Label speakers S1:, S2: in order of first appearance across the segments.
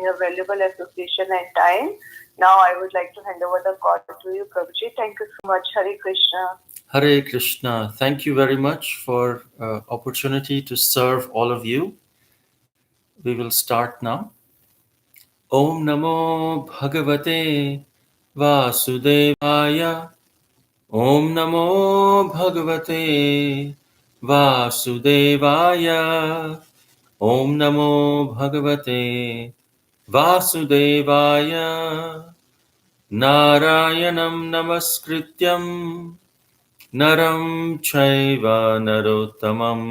S1: your valuable association and time. Now I would like to hand over the call to you, Prabhuji. Thank you so much. Hare Krishna.
S2: Hare Krishna. Thank you very much for opportunity to serve all of you. We will start now. Om Namo Bhagavate Vasudevaya. Om Namo Bhagavate Vasudevaya. Om Namo Bhagavate Vasudevaya. Narayanam Namaskrityam Naram Chaiva Narottamam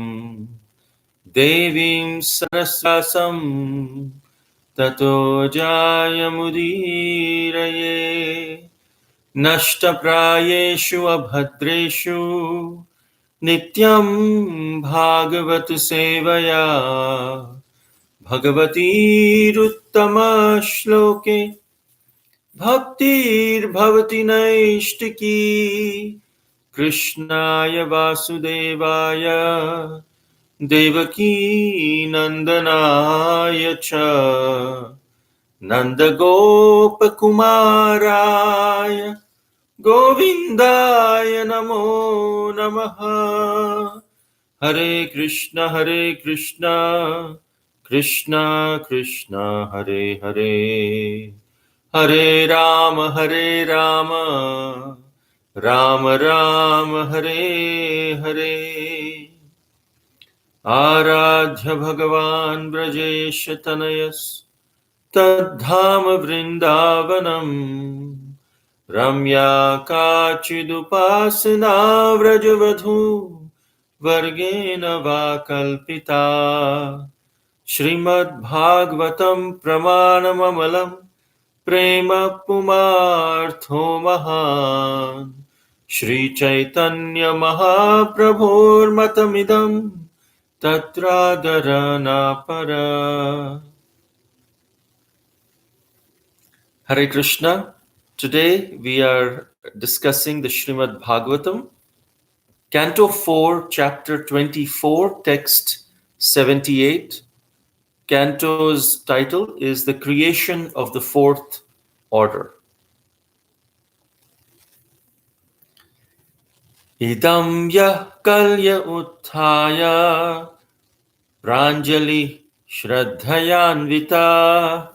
S2: Devim Saraswasam Tato Jayamudiraye Nashtaprayeshu Abhadreshu Nityam Bhagavatu Sevaya Bhagavati Ruttama Shloke Bhaktir Bhavati Naishtiki Krishnaya Vasudevaya Devaki Nandanaya Cha Nandagopakumaraya Govindaya Namo Namaha Hare Krishna Krishna Krishna Hare Hare Hare Rama Rama Rama Hare Hare Aradhya Bhagavan Brajesha Tanayas Tadhama Vrindavanam Ramya Kachidupasana Vrajavadhu Vargena Vakalpita Srimad Bhagavatam Pramanamamalam Prema Pumartho Mahan Shri Chaitanya Mahaprabhur Matamidam Tatra Dharana Para. Hare Krishna. Today we are discussing the Srimad Bhagavatam, Canto 4, Chapter 24, Text 78. Canto's title is The Creation of the Fourth Order. Idam yah kalya utthaya pranjali shraddhayanvita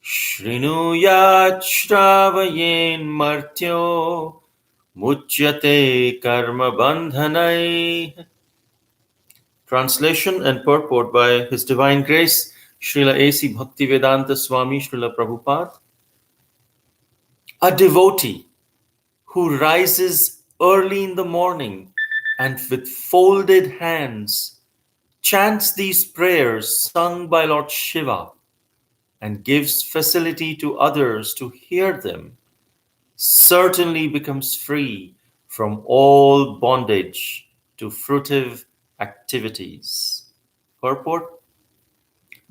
S2: Shrinuyat Shravayen Martyo Muchyate Karma Bandhanai. Translation and purport by His Divine Grace, Srila A.C. Bhaktivedanta Swami Srila Prabhupada. A devotee who rises early in the morning and with folded hands chants these prayers sung by Lord Shiva and gives facility to others to hear them, certainly becomes free from all bondage to fruitive activities. Purport: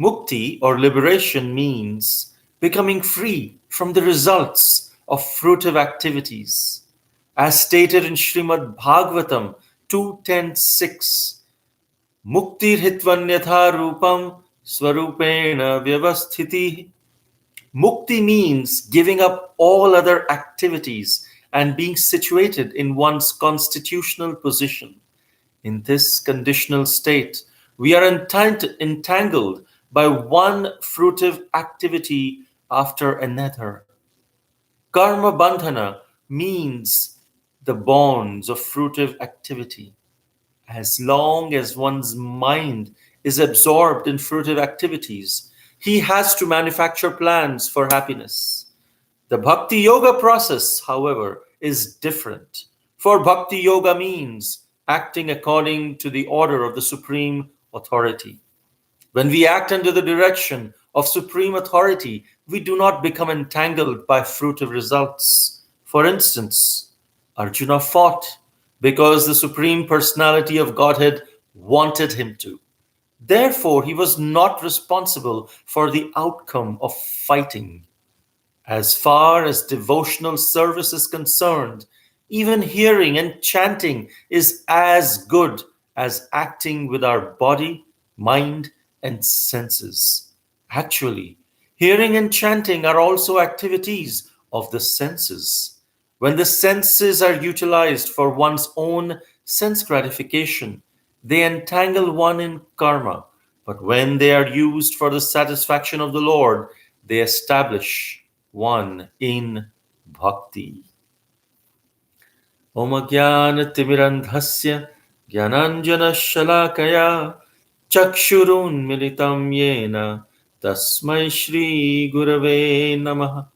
S2: Mukti or liberation means becoming free from the results of fruitive activities. As stated in Srimad Bhagavatam 2.10.6, Muktir hitvanyatha rupam Swarupena Vyavasthiti. Mukti means giving up all other activities and being situated in one's constitutional position. In this conditional state, we are entangled by one fruitive activity after another. Karma bandhana means the bonds of fruitive activity. As long as one's mind is absorbed in fruitive activities, he has to manufacture plans for happiness. The Bhakti Yoga process, however, is different. For Bhakti Yoga means acting according to the order of the Supreme Authority. When we act under the direction of Supreme Authority, we do not become entangled by fruitive results. For instance, Arjuna fought because the Supreme Personality of Godhead wanted him to. Therefore, he was not responsible for the outcome of fighting. As far as devotional service is concerned, even hearing and chanting is as good as acting with our body, mind, and senses. Actually, Hearing and chanting are also activities of the senses. When the senses are utilized for one's own sense gratification, they entangle one in karma. But when they are used for the satisfaction of the Lord, they establish one in bhakti. Om Jnana-timirandhasya Jnananjana-shalakaya Chakshurunmilitam Yena Tasmai Shri Gurave Namaha.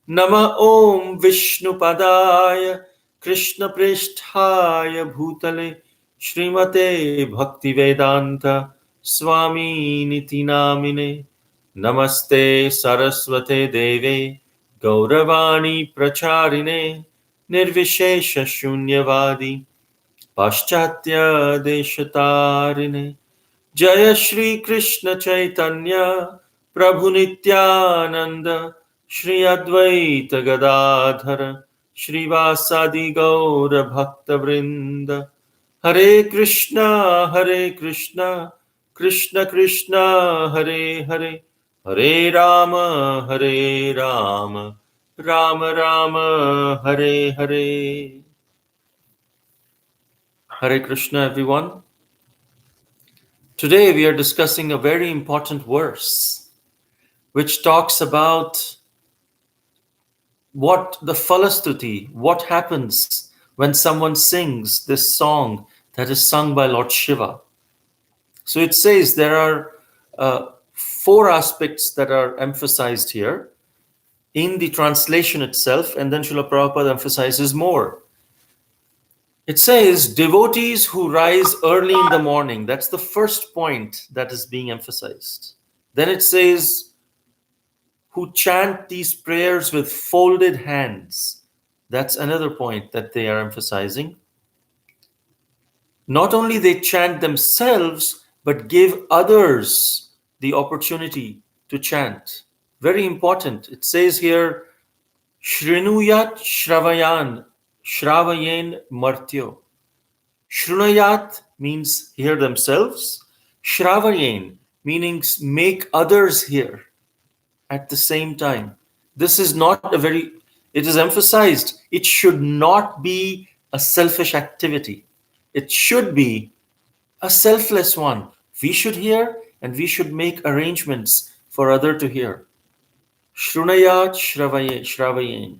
S2: Nama Om Vishnupadaya Krishna Pristhaya Bhutale Srimate Bhaktivedanta Swami Niti Namine. Namaste Saraswate Deve Gauravani Pracharine Nirvishesha Shunyavadi Paschatya Deshatarine. Jaya Shri Krishna Chaitanya Prabhu Nityananda Shri Advaita Gadadhara Shri Vasadi Gaura Bhakta Vrinda. Hare Krishna Krishna Krishna Hare Hare, Hare Rama Rama Rama Hare Hare. Hare Krishna, everyone. Today we are discussing a very important verse which talks about what the falastuti, what happens when someone sings this song that is sung by Lord Shiva. So it says there are four aspects that are emphasized here in the translation itself, and then Srila Prabhupada emphasizes more. It says devotees who rise early in the morning. That's the first point that is being emphasized. Then it says who chant these prayers with folded hands. That's another point that they are emphasizing. Not only they chant themselves, but give others the opportunity to chant. Very important. It says here, Shrinuyat Shravayan, Shravayen Martyo. Shrunayat means hear themselves. Shravayen meaning make others hear at the same time. This is not a very, it is emphasized, it should not be a selfish activity. It should be a selfless one. We should hear and we should make arrangements for other to hear. Shrunayat Shravayen.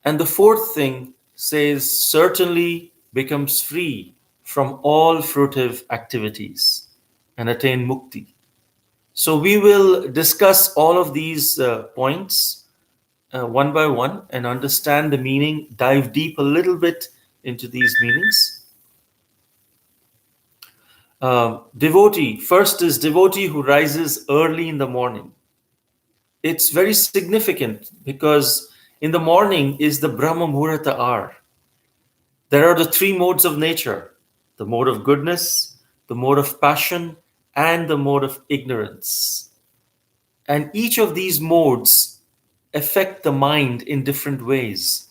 S2: And the fourth thing says, certainly becomes free from all fruitive activities and attain mukti. So we will discuss all of these points one by one and understand the meaning, dive deep a little bit into these meanings. Devotee, first is devotee who rises early in the morning. It's very significant because in the morning is the Brahma Muhurta hour. There are the three modes of nature, the mode of goodness, the mode of passion, and the mode of ignorance. And each of these modes affect the mind in different ways.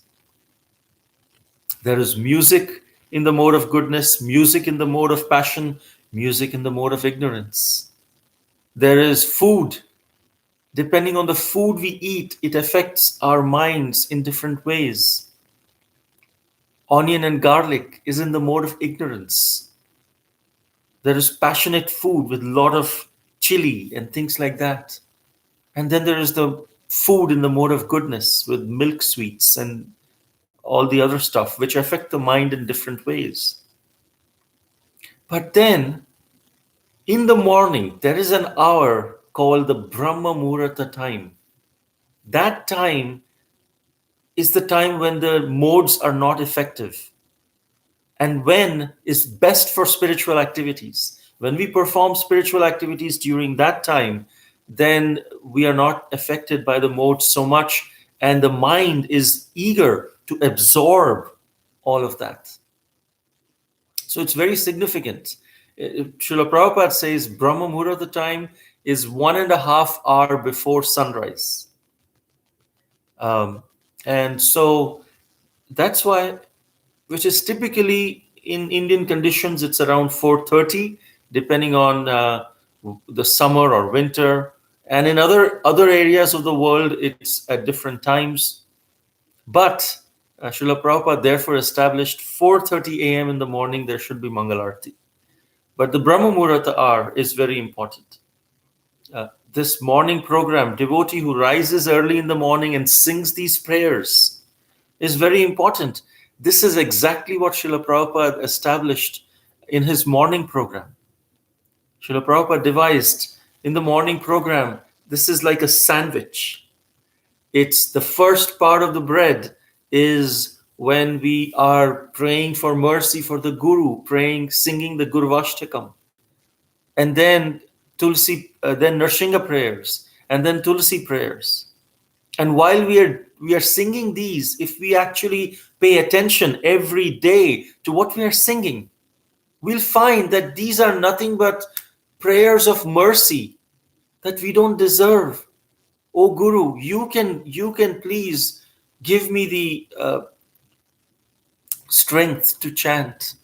S2: There is music in the mode of goodness, music in the mode of passion, music in the mode of ignorance. There is food. Depending on the food we eat, it affects our minds in different ways. Onion and garlic is in the mode of ignorance. There is passionate food with a lot of chili and things like that. And then there is the food in the mode of goodness with milk sweets and all the other stuff, which affect the mind in different ways. But then, in the morning, there is an hour called the Brahma Muhurta time. That time is the time when the modes are not effective and when is best for spiritual activities. When we perform spiritual activities during that time, then we are not affected by the modes so much, and the mind is eager to absorb all of that. So it's very significant. Srila Prabhupada says Brahma Muhurta time is 1.5 hours before sunrise. And so that's why, which is typically in Indian conditions, it's around 4:30, depending on the summer or winter. And in other areas of the world, it's at different times. But Srila Prabhupada therefore established 4:30 a.m. in the morning, there should be Mangalarti. But the Brahma Muhurta hour is very important. This morning program, devotee who rises early in the morning and sings these prayers is very important. This is exactly what Srila Prabhupada established in his morning program. Srila Prabhupada devised in the morning program, this is like a sandwich. It's the first part of the bread is when we are praying for mercy for the Guru, praying, singing the Gurvashtakam, and then Tulsi, then Narsingha prayers, and then Tulsi prayers. And while we are singing these, if we actually pay attention every day to what we are singing, we'll find that these are nothing but prayers of mercy that we don't deserve. Oh Guru, you can please give me the strength to chant.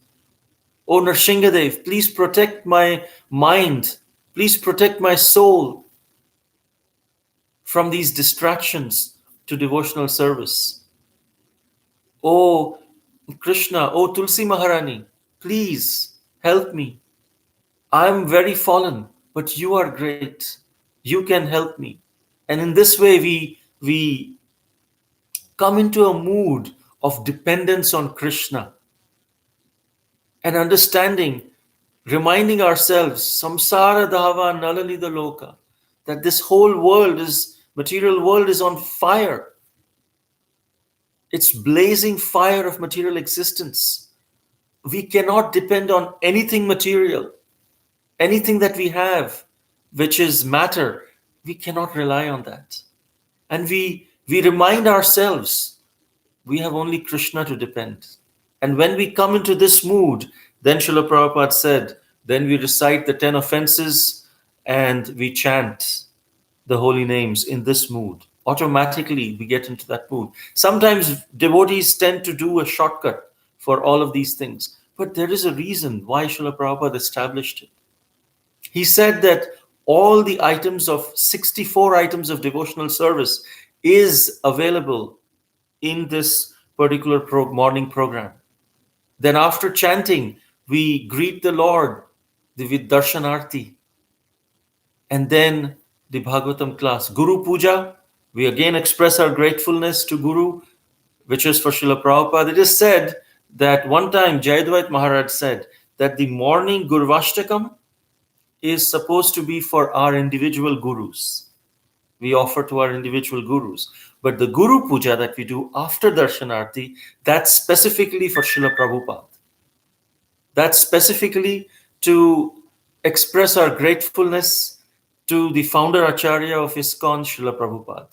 S2: Oh Narsinghadev, please protect my mind. Please protect my soul from these distractions to devotional service. Oh Krishna, oh Tulsi Maharani, please help me. I'm very fallen, but you are great. You can help me. And in this way, we come into a mood of dependence on Krishna and understanding, reminding ourselves, samsara dhava nalalida loka, that this whole world is, material world is on fire. It's blazing fire of material existence. We cannot depend on anything material, anything that we have, which is matter. We cannot rely on that. And we remind ourselves, we have only Krishna to depend. And when we come into this mood, then Srila Prabhupada said, then we recite the 10 offenses and we chant the holy names in this mood. Automatically, we get into that mood. Sometimes devotees tend to do a shortcut for all of these things. But there is a reason why Srila Prabhupada established it. He said that all the items of 64 items of devotional service is available in this particular morning program. Then after chanting, we greet the Lord with Darshanarti. And then the Bhagavatam class. Guru Puja, we again express our gratefulness to Guru, which is for Srila Prabhupada. It is said that one time Jayadvait Maharaj said that the morning Gurvashtakam is supposed to be for our individual gurus. We offer to our individual gurus. But the Guru Puja that we do after Darshanarti, that's specifically for Srila Prabhupada. That's specifically to express our gratefulness to the founder Acharya of ISKCON, Srila Prabhupada.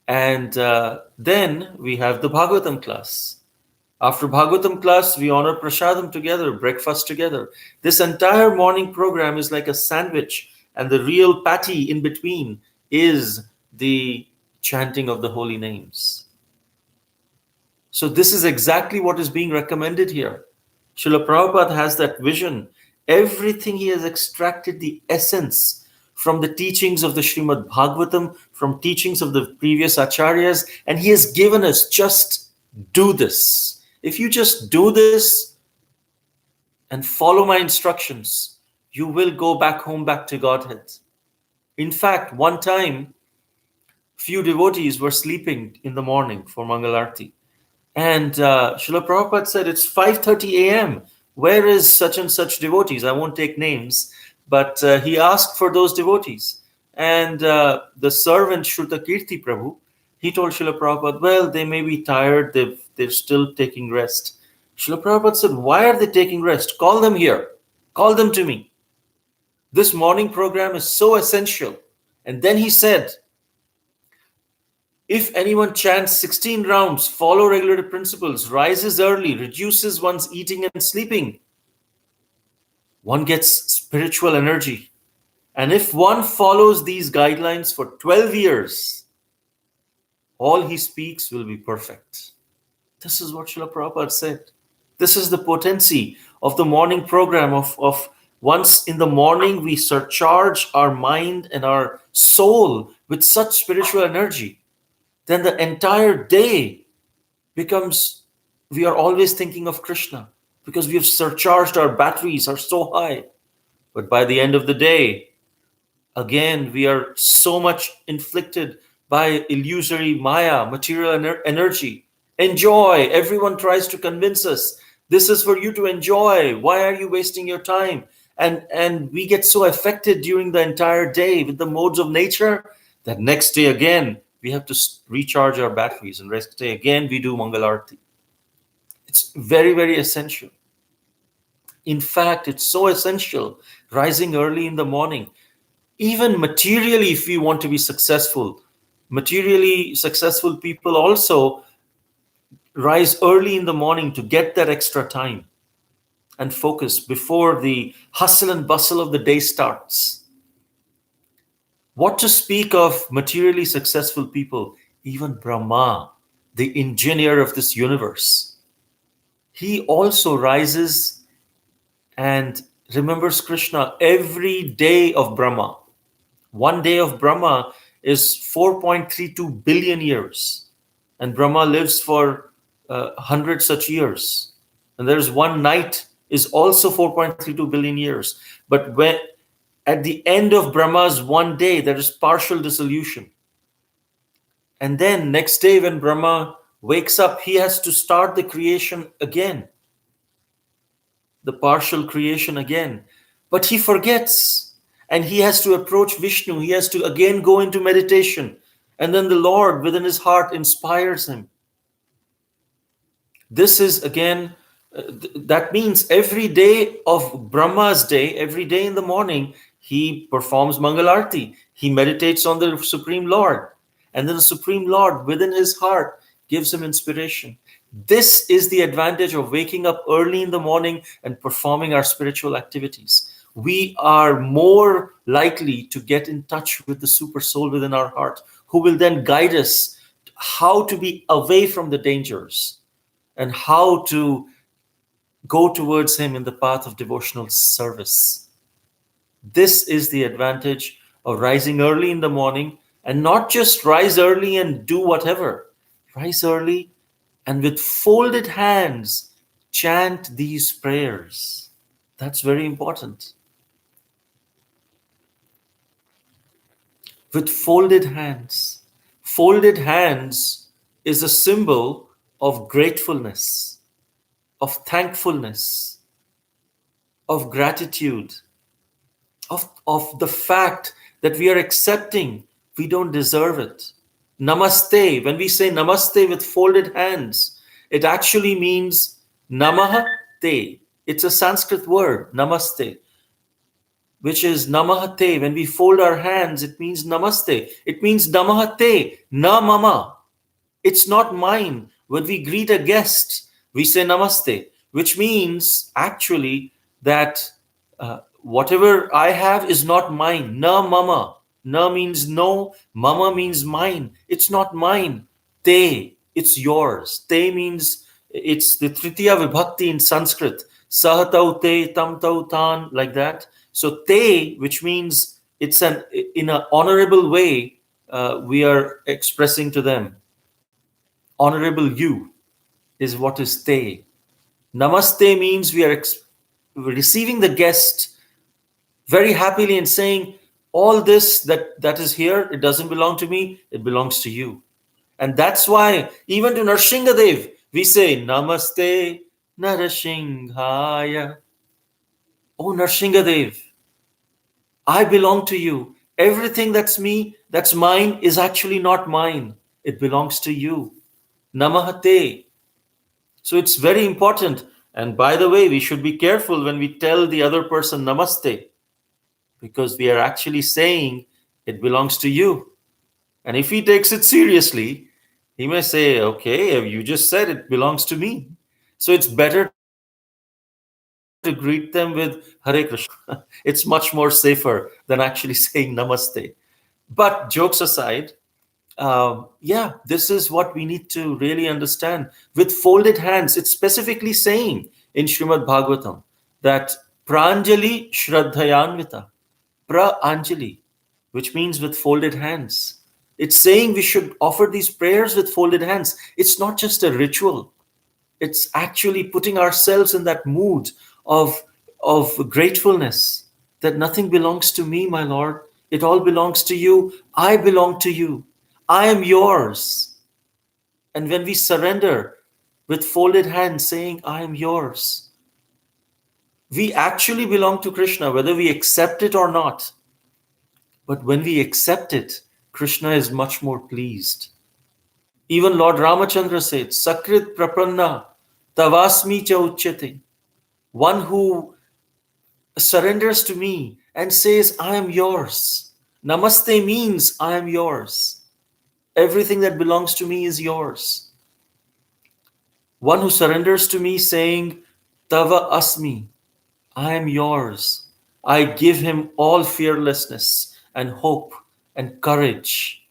S2: And then we have the Bhagavatam class. After Bhagavatam class, we honor Prasadam together, breakfast together. This entire morning program is like a sandwich, and the real patty in between is the chanting of the holy names. So this is exactly what is being recommended here. Srila Prabhupada has that vision. Everything he has extracted the essence from the teachings of the Srimad Bhagavatam, from teachings of the previous acharyas, and he has given us just do this. If you just do this and follow my instructions, you will go back home, back to Godhead. In fact, one time, few devotees were sleeping in the morning for Mangalarti. And Srila Prabhupada said, it's 5:30 a.m. Where is such and such devotees? I won't take names, but he asked for those devotees. And the servant, Shruta Kirti Prabhu, he told Srila Prabhupada, well, they may be tired, they're still taking rest. Srila Prabhupada said, why are they taking rest? Call them here. Call them to me. This morning program is so essential. And then he said, if anyone chants 16 rounds, follow regulative principles, rises early, reduces one's eating and sleeping, one gets spiritual energy. And if one follows these guidelines for 12 years, all he speaks will be perfect. This is what Srila Prabhupada said. This is the potency of the morning program, of once in the morning we surcharge our mind and our soul with such spiritual energy, then the entire day becomes, we are always thinking of Krishna because we have surcharged, our batteries are so high. But by the end of the day, again, we are so much inflicted by illusory Maya, material energy. Enjoy. Everyone tries to convince us this is for you to enjoy. Why are you wasting your time? And we get so affected during the entire day with the modes of nature that next day again we have to recharge our batteries, and next day again we do Mangal Arati. It's very, very essential. In fact, it's so essential rising early in the morning. Even materially, if we want to be successful, materially successful people also rise early in the morning to get that extra time and focus before the hustle and bustle of the day starts. What to speak of materially successful people? Even Brahma, the engineer of this universe, he also rises and remembers Krishna every day of Brahma. One day of Brahma is 4.32 billion years, and Brahma lives for 100 such years. And there's one night is also 4.32 billion years. But when at the end of Brahma's one day, there is partial dissolution. And then next day when Brahma wakes up, he has to start the creation again, the partial creation again. But he forgets and he has to approach Vishnu. He has to again go into meditation. And then the Lord within his heart inspires him. This is again, that means every day of Brahma's day, every day in the morning, he performs Mangal Arati. He meditates on the Supreme Lord. And then the Supreme Lord within his heart gives him inspiration. This is the advantage of waking up early in the morning and performing our spiritual activities. We are more likely to get in touch with the super soul within our heart, who will then guide us how to be away from the dangers and how to go towards him in the path of devotional service. This is the advantage of rising early in the morning, and not just rise early and do whatever. Rise early and with folded hands chant these prayers. That's very important. With folded hands. Folded hands is a symbol of gratefulness, of thankfulness, of gratitude, of the fact that we are accepting we don't deserve it. Namaste, when we say namaste with folded hands, it actually means namaha te. It's a Sanskrit word, namaste, which is namaha te. When we fold our hands, it means namaste. It means namaha te, na mama. It's not mine. When we greet a guest, we say namaste, which means actually that whatever I have is not mine. Na mama. Na means no, mama means mine. It's not mine. Te, it's yours. Te means, it's the Tritiya Vibhakti in Sanskrit. Sahatau te, tam tau tan, like that. So te, which means it's in an honorable way, we are expressing to them. Honorable you is what is te. Namaste means we are receiving the guest very happily and saying, all this that is here, it doesn't belong to me, it belongs to you. And that's why even to Narsinghadev, we say, Namaste Narsinghaya. Oh Narsinghadev, I belong to you. Everything that's me, that's mine, is actually not mine. It belongs to you. Namahate. So it's very important. And by the way, we should be careful when we tell the other person namaste, because we are actually saying it belongs to you. And if he takes it seriously, he may say, okay, you just said it belongs to me. So it's better to greet them with Hare Krishna. It's much more safer than actually saying namaste. But jokes aside, this is what we need to really understand. With folded hands, it's specifically saying in Srimad Bhagavatam that Pranjali Shraddhayanvita. Pra-Anjali, which means with folded hands. It's saying we should offer these prayers with folded hands. It's not just a ritual. It's actually putting ourselves in that mood of, of gratefulness that nothing belongs to me, my Lord. It all belongs to you. I belong to you. I am yours. And when we surrender with folded hands, saying, I am yours, we actually belong to Krishna, whether we accept it or not. But when we accept it, Krishna is much more pleased. Even Lord Ramachandra said, Sakrit prapanna tavasmi cha uchyate. One who surrenders to me and says, I am yours. Namaste means I am yours. Everything that belongs to me is yours. One who surrenders to me saying, Tava asmi, I am yours. I give him all fearlessness and hope and courage.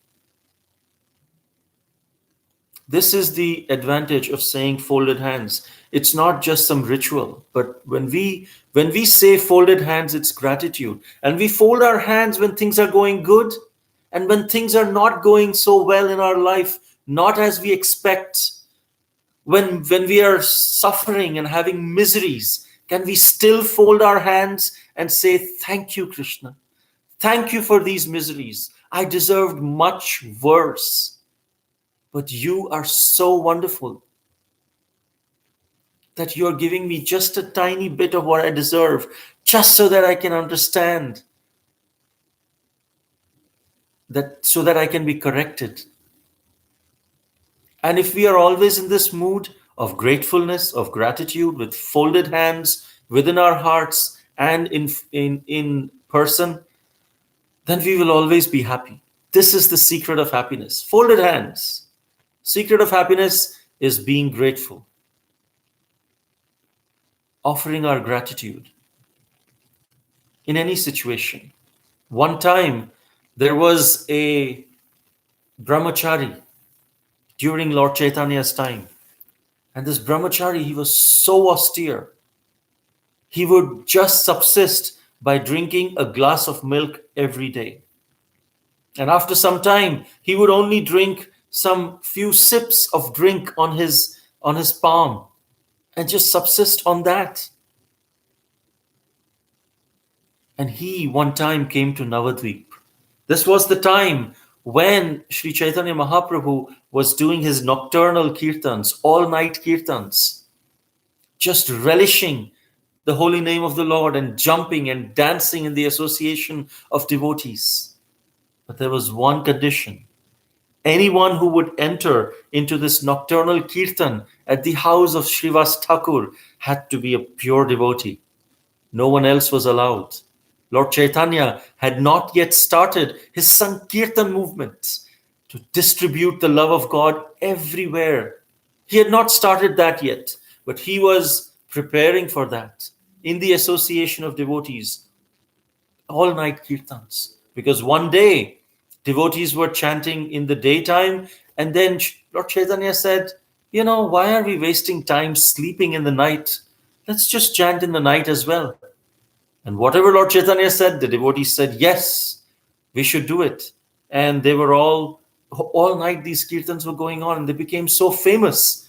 S2: This is the advantage of saying folded hands. It's not just some ritual, but when we say folded hands, it's gratitude. And we fold our hands when things are going good and when things are not going so well in our life, not as we expect. When we are suffering and having miseries, can we still fold our hands and say, thank you, Krishna. Thank you for these miseries. I deserved much worse. But you are so wonderful that you're giving me just a tiny bit of what I deserve, just so that I can understand, that so that I can be corrected. And if we are always in this mood of gratefulness, of gratitude, with folded hands within our hearts and in person, then we will always be happy. This is the secret of happiness. Folded hands. Secret of happiness is being grateful, offering our gratitude in any situation. One time, there was a brahmachari during Lord Chaitanya's time. And this brahmachari, he was so austere. He would just subsist by drinking a glass of milk every day. And after some time, he would only drink some few sips of drink on his palm and just subsist on that. And he one time came to Navadvip. This was the time when Sri Chaitanya Mahaprabhu was doing his nocturnal kirtans, all-night kirtans, just relishing the holy name of the Lord and jumping and dancing in the association of devotees. But there was one condition. Anyone who would enter into this nocturnal kirtan at the house of Srivas Thakur had to be a pure devotee. No one else was allowed. Lord Chaitanya had not yet started his Sankirtan movement to distribute the love of God everywhere. He had not started that yet, but he was preparing for that in the association of devotees, all night kirtans. Because one day, devotees were chanting in the daytime, and then Lord Chaitanya said, why are we wasting time sleeping in the night? Let's just chant in the night as well. And whatever Lord Chaitanya said, the devotees said, yes, we should do it. And they were all night these kirtans were going on, and they became so famous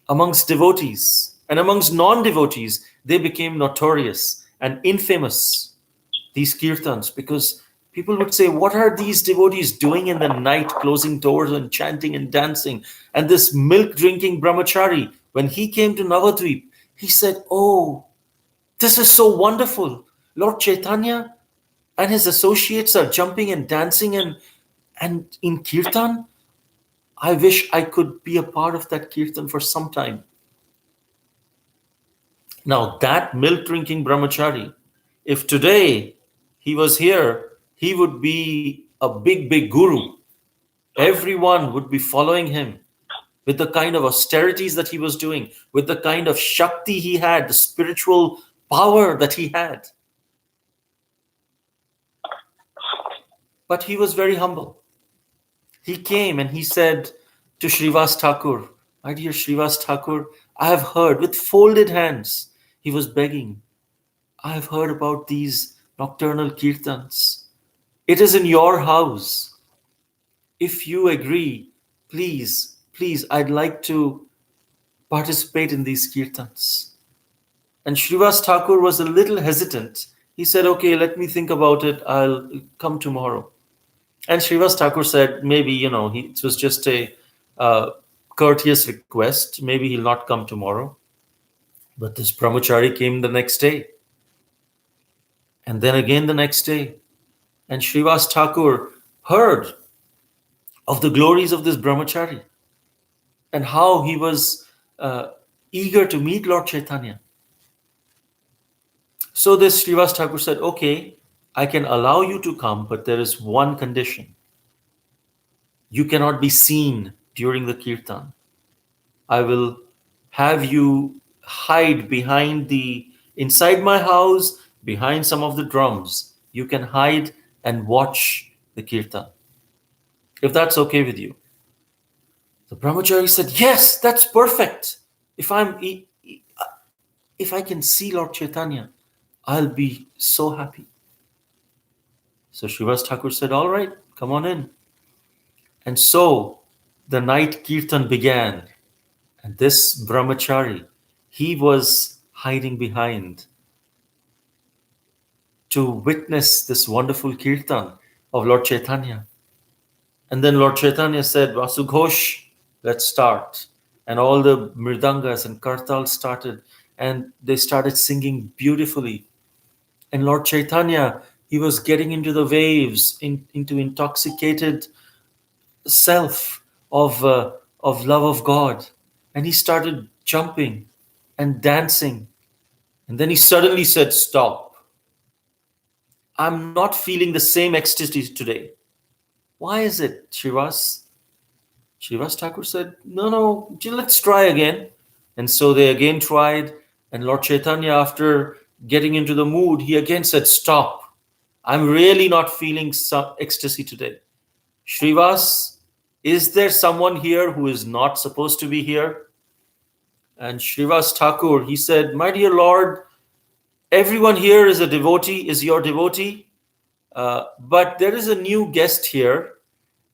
S2: amongst devotees. And amongst non-devotees, they became notorious and infamous, these kirtans, because people would say, what are these devotees doing in the night, closing doors and chanting and dancing? And this milk-drinking brahmachari, when he came to Navadvip, he said, oh, this is so wonderful. Lord Chaitanya and his associates are jumping and dancing and in kirtan. I wish I could be a part of that kirtan for some time. Now that milk-drinking brahmachari, if today he was here, he would be a big, big guru. Everyone would be following him with the kind of austerities that he was doing, with the kind of Shakti he had, the spiritual power that he had. But he was very humble. He came and he said to Srivas Thakur, my dear Srivas Thakur, I have heard, with folded hands, he was begging, I've heard about these nocturnal kirtans. It is in your house. If you agree, please, I'd like to participate in these kirtans. And Srivas Thakur was a little hesitant. He said, okay, let me think about it. I'll come tomorrow. And Srivas Thakur said, maybe, it was just a courteous request. Maybe he'll not come tomorrow. But this brahmachari came the next day. And then again the next day. And Srivas Thakur heard of the glories of this brahmachari and how he was eager to meet Lord Chaitanya. So this Srivas Thakur said, okay, I can allow you to come, but there is one condition. You cannot be seen during the kirtan. I will have you hide inside my house, behind some of the drums. You can hide and watch the kirtan, if that's okay with you. The brahmachari said, yes, that's perfect. If I can see Lord Chaitanya, I'll be so happy. So Srivas Thakur said, all right, come on in. And so the night kirtan began. And this brahmachari, he was hiding behind to witness this wonderful kirtan of Lord Chaitanya. And then Lord Chaitanya said, Vasu Ghosh, let's start. And all the mridangas and kartals started, and they started singing beautifully. And Lord Chaitanya, he was getting into the waves, into intoxicated self of love of God. And he started jumping and dancing. And then he suddenly said, stop. I'm not feeling the same ecstasy today. Why is it, Srivas? Srivas Thakur said, no, let's try again. And so they again tried. And Lord Chaitanya, after getting into the mood, he again said, stop. I'm really not feeling some ecstasy today. Srivas, is there someone here who is not supposed to be here? And Srivas Thakur, he said, my dear Lord, everyone here is your devotee. But there is a new guest here.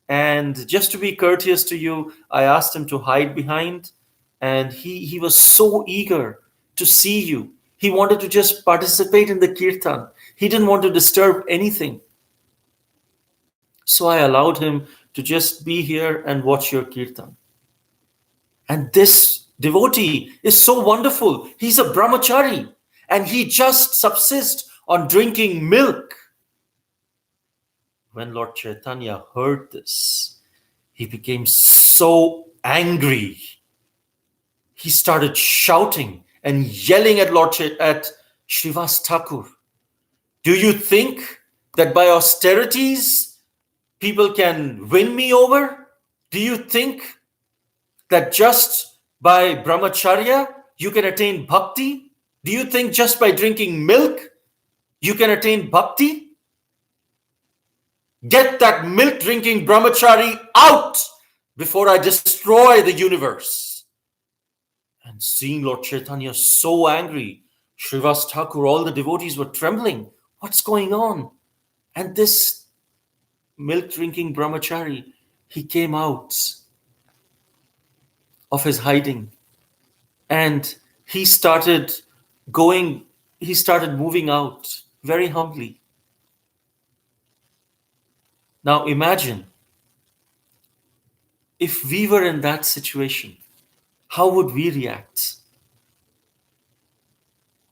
S2: And just to be courteous to you, I asked him to hide behind. And he was so eager to see you. He wanted to just participate in the kirtan. He didn't want to disturb anything. So I allowed him to just be here and watch your kirtan. And this devotee is so wonderful. He's a brahmachari and he just subsists on drinking milk. When Lord Chaitanya heard this, he became so angry. He started shouting and yelling at at Srivas Thakur. Do you think that by austerities people can win me over? Do you think that just by brahmacharya you can attain bhakti? Do you think just by drinking milk you can attain bhakti? Get that milk drinking brahmachari out before I destroy the universe. And seeing Lord Chaitanya so angry, Srivas Thakur, all the devotees were trembling. What's going on? And this milk drinking brahmachari, he came out of his hiding and he started moving out very humbly. Now imagine if we were in that situation, how would we react?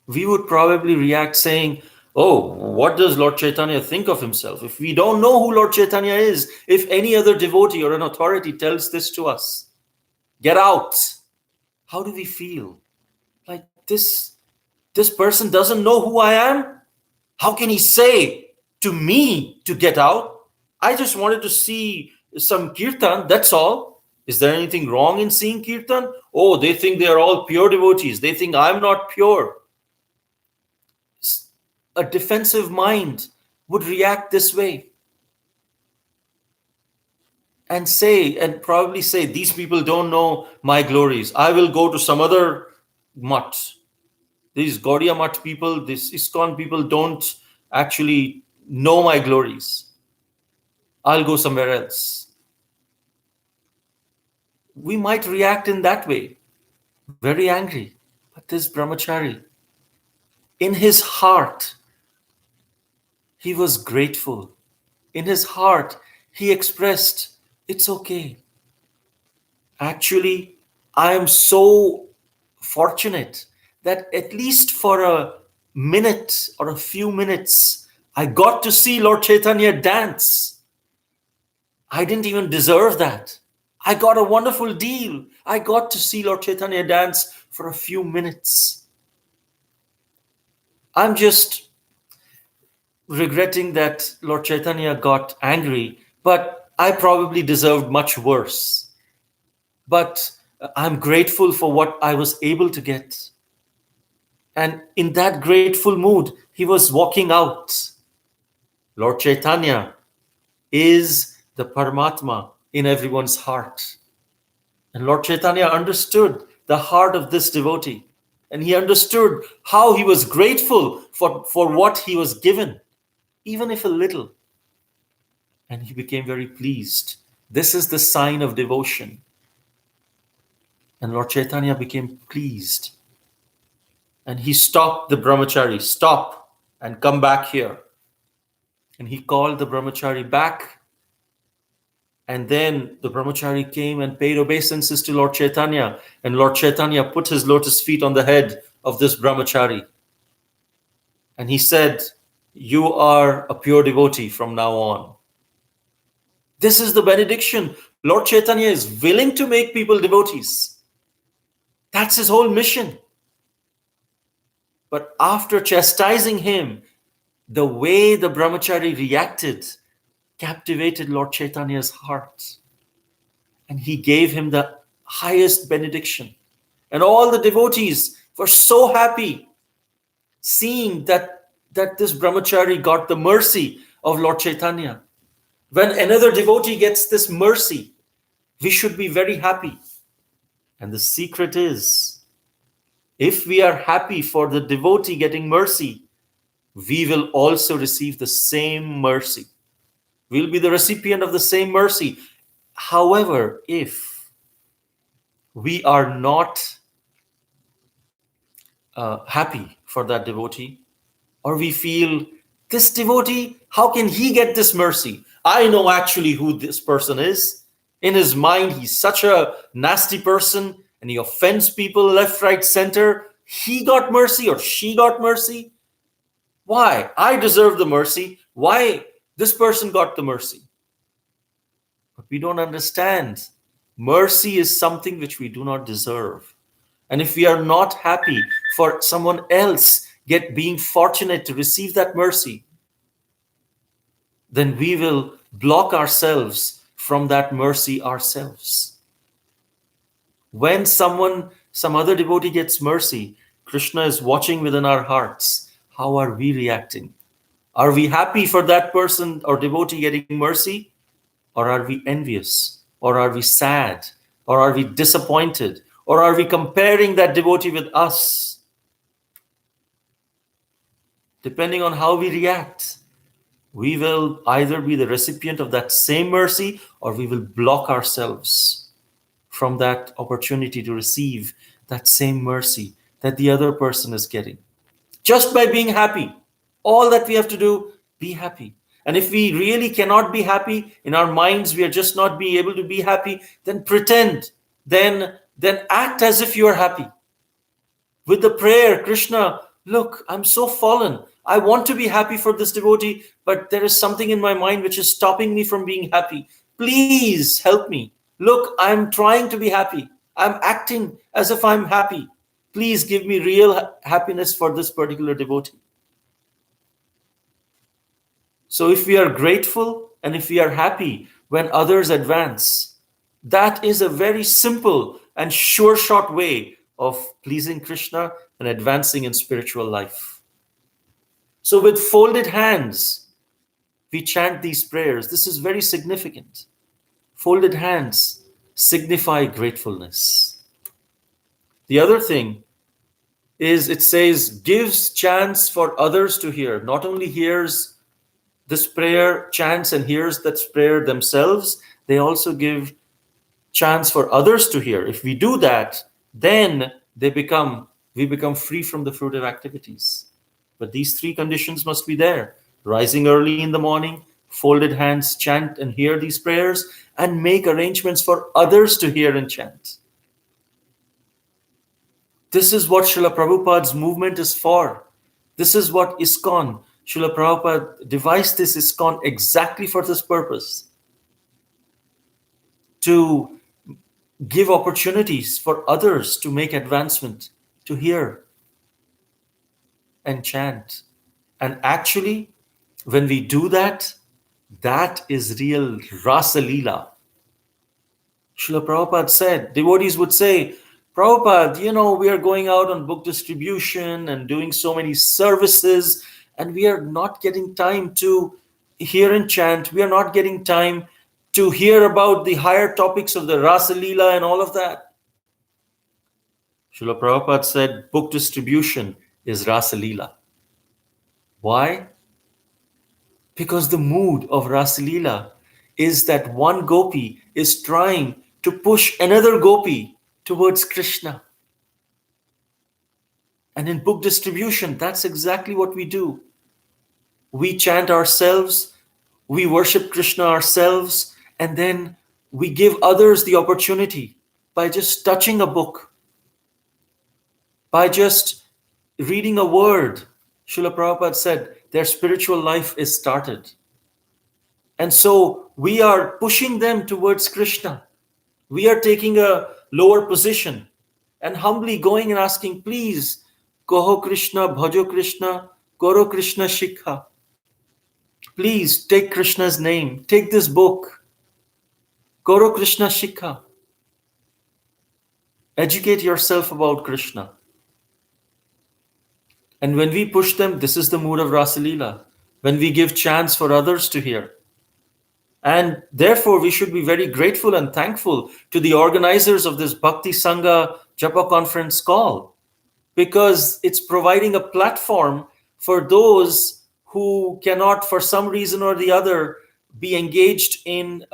S2: We would probably react saying, oh, what does Lord Chaitanya think of himself? If we don't know who Lord Chaitanya is, if any other devotee or an authority tells this to us, get out. How do we feel? Like this person doesn't know who I am? How can he say to me to get out? I just wanted to see some kirtan, that's all. Is there anything wrong in seeing kirtan? Oh, they think they are all pure devotees. They think I'm not pure. A defensive mind would react this way and probably say, these people don't know my glories. I will go to some other mutt. These Gaudiya Math people, these ISKCON people don't actually know my glories. I'll go somewhere else. We might react in that way, very angry. But this brahmachari, in his heart, he was grateful. In his heart, he expressed, it's okay. Actually, I am so fortunate that at least for a minute or a few minutes, I got to see Lord Chaitanya dance. I didn't even deserve that. I got a wonderful deal. I got to see Lord Chaitanya dance for a few minutes. I'm just regretting that Lord Chaitanya got angry, but I probably deserved much worse. But I'm grateful for what I was able to get. And in that grateful mood, he was walking out. Lord Chaitanya is the Paramatma in everyone's heart. And Lord Chaitanya understood the heart of this devotee. And he understood how he was grateful for what he was given, even if a little. And he became very pleased. This is the sign of devotion. And Lord Chaitanya became pleased. And he stopped the brahmachari, stop and come back here. And he called the brahmachari back. And then the brahmachari came and paid obeisances to Lord Chaitanya. And Lord Chaitanya put his lotus feet on the head of this brahmachari. And he said, you are a pure devotee from now on. This is the benediction. Lord Chaitanya is willing to make people devotees. That's his whole mission. But after chastising him, the way the brahmachari reacted captivated Lord Chaitanya's heart. And he gave him the highest benediction. And all the devotees were so happy seeing that this brahmachari got the mercy of Lord Chaitanya. When another devotee gets this mercy, we should be very happy. And the secret is, if we are happy for the devotee getting mercy, we will also receive the same mercy. We'll be the recipient of the same mercy. However, if we are not happy for that devotee, or we feel, this devotee, how can he get this mercy? I know actually who this person is. In his mind, he's such a nasty person and he offends people left, right, center. He got mercy or she got mercy. Why? I deserve the mercy. Why this person got the mercy? But we don't understand. Mercy is something which we do not deserve. And if we are not happy for someone else being fortunate to receive that mercy, then we will block ourselves from that mercy ourselves. When some other devotee gets mercy, Krishna is watching within our hearts. How are we reacting? Are we happy for that person or devotee getting mercy? Or are we envious? Or are we sad? Or are we disappointed? Or are we comparing that devotee with us? Depending on how we react, we will either be the recipient of that same mercy or we will block ourselves from that opportunity to receive that same mercy that the other person is getting. Just by being happy. All that we have to do, be happy. And if we really cannot be happy, in our minds we are just not being able to be happy, then pretend, then act as if you are happy. With the prayer, Krishna, look, I'm so fallen. I want to be happy for this devotee, but there is something in my mind which is stopping me from being happy. Please help me. Look, I'm trying to be happy. I'm acting as if I'm happy. Please give me real happiness for this particular devotee. So if we are grateful and if we are happy when others advance, that is a very simple and sure shot way of pleasing Krishna and advancing in spiritual life. So with folded hands, we chant these prayers. This is very significant. Folded hands signify gratefulness. The other thing is it says, gives chance for others to hear. Not only hears this prayer, chants and hears that prayer themselves, they also give chance for others to hear. If we do that, then we become free from the fruitive activities. But these three conditions must be there: rising early in the morning, folded hands, chant and hear these prayers, and make arrangements for others to hear and chant. This is what Srila Prabhupada's movement is for. This is what ISKCON, Srila Prabhupada devised this ISKCON exactly for this purpose. To give opportunities for others to make advancement, to hear and chant. And actually, when we do that, that is real Rasa Leela. Srila Prabhupada said, devotees would say, Prabhupada, we are going out on book distribution and doing so many services, and we are not getting time to hear and chant. We are not getting time to hear about the higher topics of the Rasa Leela and all of that. Srila Prabhupada said, book distribution is Rasa Leela. Why? Because the mood of Rasa Leela is that one gopi is trying to push another gopi towards Krishna. And in book distribution, that's exactly what we do. We chant ourselves, we worship Krishna ourselves, and then we give others the opportunity by just touching a book, by just reading a word. Srila Prabhupada said their spiritual life is started. And so we are pushing them towards Krishna. We are taking a lower position and humbly going and asking, please, Koho Krishna, Bhajo Krishna, Koro Krishna Shikha. Please take Krishna's name, take this book, Koro Krishna Shikha. Educate yourself about Krishna. And when we push them, this is the mood of Rasa Leela. When we give chance for others to hear. And therefore, we should be very grateful and thankful to the organizers of this Bhakti Sangha Japa conference call, because it's providing a platform for those who cannot, for some reason or the other, be engaged in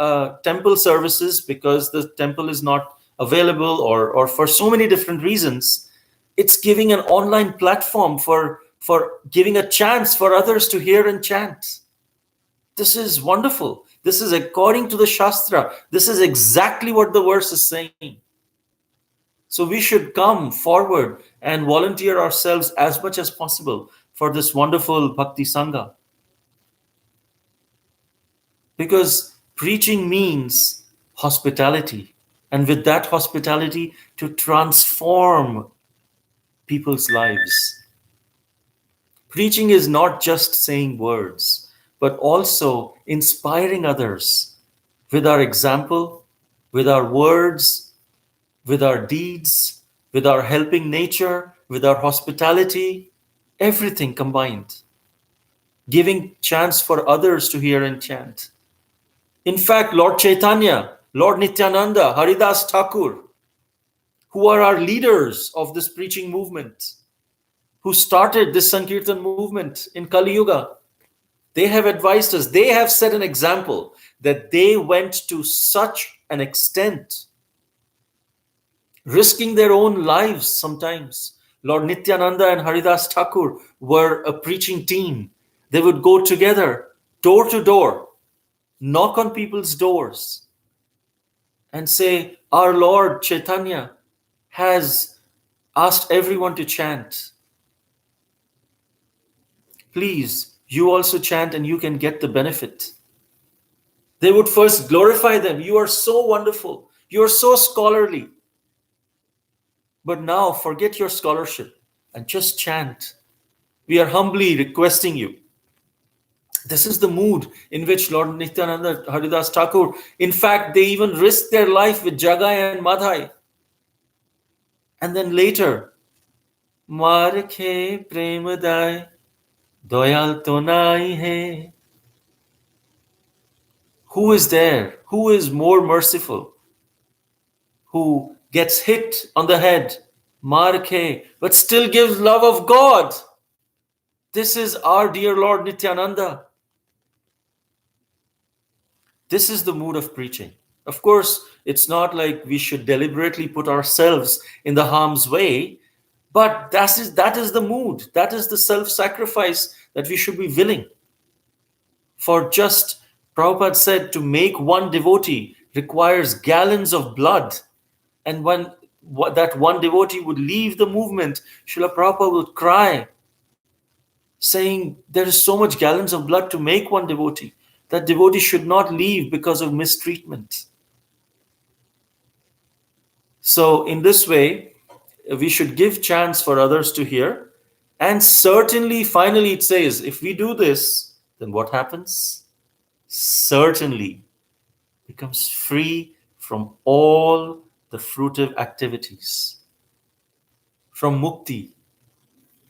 S2: temple services because the temple is not available, or for so many different reasons. It's giving an online platform for giving a chance for others to hear and chant. This is wonderful. This is according to the Shastra. This is exactly what the verse is saying. So we should come forward and volunteer ourselves as much as possible for this wonderful Bhakti Sangha. Because preaching means hospitality. And with that hospitality, to transform people's lives. Preaching is not just saying words, but also inspiring others with our example, with our words, with our deeds, with our helping nature, with our hospitality, everything combined. Giving chance for others to hear and chant. In fact, Lord Chaitanya, Lord Nityananda, Haridas Thakur, who are our leaders of this preaching movement, who started this Sankirtan movement in Kali Yuga, they have advised us, they have set an example that they went to such an extent, risking their own lives sometimes. Lord Nityananda and Haridas Thakur were a preaching team. They would go together, door to door, knock on people's doors and say, our Lord Chaitanya has asked everyone to chant. Please, you also chant and you can get the benefit. They would first glorify them. You are so wonderful. You are so scholarly. But now forget your scholarship and just chant. We are humbly requesting you. This is the mood in which Lord Nityananda, Haridas Thakur, in fact, they even risked their life with Jagai and Madhai. And then later, Markhe Premadai, Doyal Tonai Hai. Who is there? Who is more merciful? Who gets hit on the head? Marke, but still gives love of God. This is our dear Lord Nityananda. This is the mood of preaching. Of course, it's not like we should deliberately put ourselves in the harm's way, but that is the mood. That is the self-sacrifice that we should be willing. For just, Prabhupada said, to make one devotee requires gallons of blood. And when that one devotee would leave the movement, Srila Prabhupada would cry, saying, there is so much gallons of blood to make one devotee. That devotee should not leave because of mistreatment. So in this way, we should give chance for others to hear. And certainly, finally, it says, if we do this, then what happens? Certainly becomes free from all the fruitive activities. From mukti.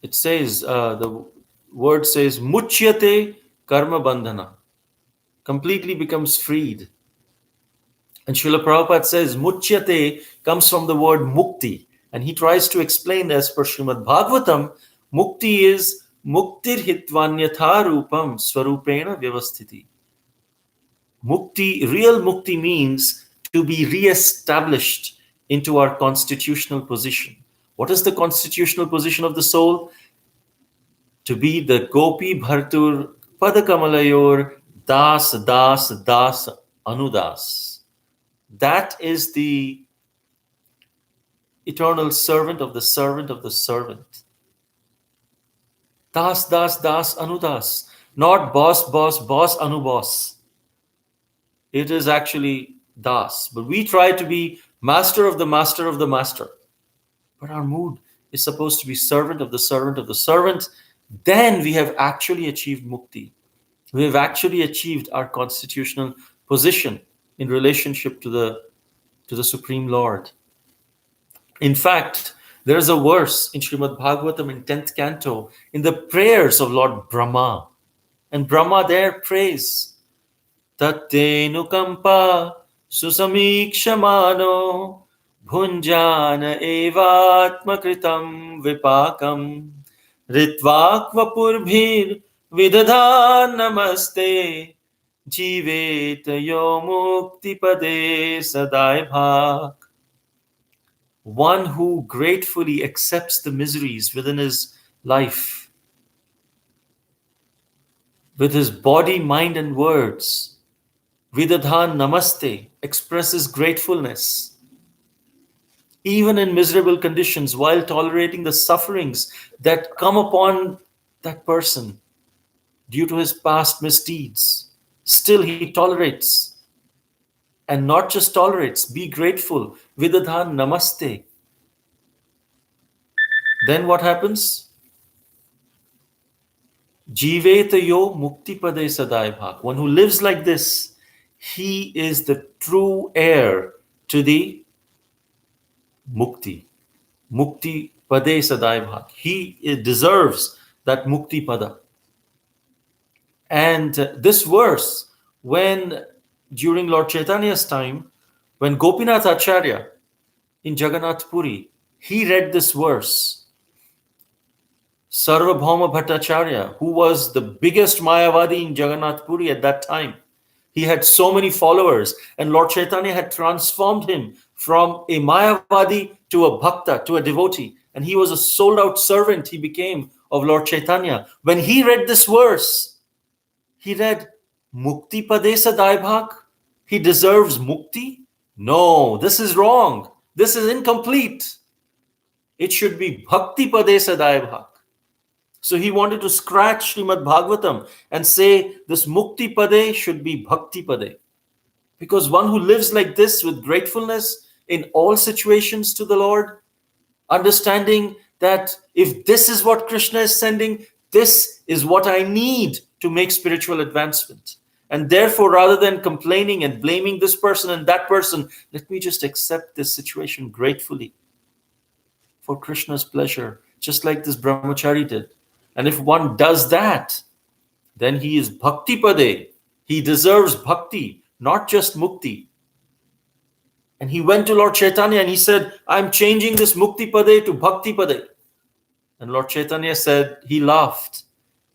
S2: It says, the word says, muchyate karma bandhana. Completely becomes freed. And Srila Prabhupada says, muchyate comes from the word mukti. And he tries to explain, as per Srimad Bhagavatam, mukti is muktir hitvanyatha rupam swarupena vyavasthiti. Mukti, real mukti means to be re-established into our constitutional position. What is the constitutional position of the soul? To be the Gopi Bhartur Padakamalayur Das Das Das Anudas. That is the eternal servant of the servant of the servant. Das Das Das Anudas. Not boss, boss, boss, anuboss. It is actually Das. But we try to be master of the master of the master. But our mood is supposed to be servant of the servant of the servant. Then we have actually achieved mukti. We have actually achieved our constitutional position in relationship to the Supreme Lord. In fact, there is a verse in Srimad Bhagavatam in 10th canto in the prayers of Lord Brahma. And Brahma there prays, Tattenu kampa susamikshamano bhunjana evatma kritam vipakam ritvakvapurbhir vidadhan namaste jiveta yo mukti pade sadai bhak. One who gratefully accepts the miseries within his life, with his body, mind, and words, Vidadhan Namaste, expresses gratefulness, even in miserable conditions, while tolerating the sufferings that come upon that person due to his past misdeeds. Still he tolerates. And not just tolerates, be grateful. Vidadhan Namaste. Then what happens? Jiveta yo mukti pade sadai bhak. One who lives like this, he is the true heir to the mukti. Mukti pade sadai bhak. He deserves that mukti pada. And this verse, when during Lord Chaitanya's time, when Gopinath Acharya in Jagannath Puri, he read this verse. Sarvabhauma Bhattacharya, who was the biggest Mayavadi in Jagannath Puri at that time, he had so many followers, and Lord Chaitanya had transformed him from a Mayavadi to a Bhakta, to a devotee, and he was a sold-out servant he became of Lord Chaitanya. When he read this verse, he read, Mukti Padesa Daibhak? He deserves mukti? No, this is wrong. This is incomplete. It should be Bhakti Padesa Daibhak. So he wanted to scratch Srimad Bhagavatam and say this mukti pade should be bhakti pade. Because one who lives like this with gratefulness in all situations to the Lord, understanding that if this is what Krishna is sending, this is what I need to make spiritual advancement. And therefore, rather than complaining and blaming this person and that person, let me just accept this situation gratefully for Krishna's pleasure, just like this brahmachari did. And if one does that, then he is bhakti pade. He deserves bhakti, not just mukti. And he went to Lord Chaitanya and he said, I'm changing this Mukti Pade to Bhakti Pade. And Lord Chaitanya said, he laughed.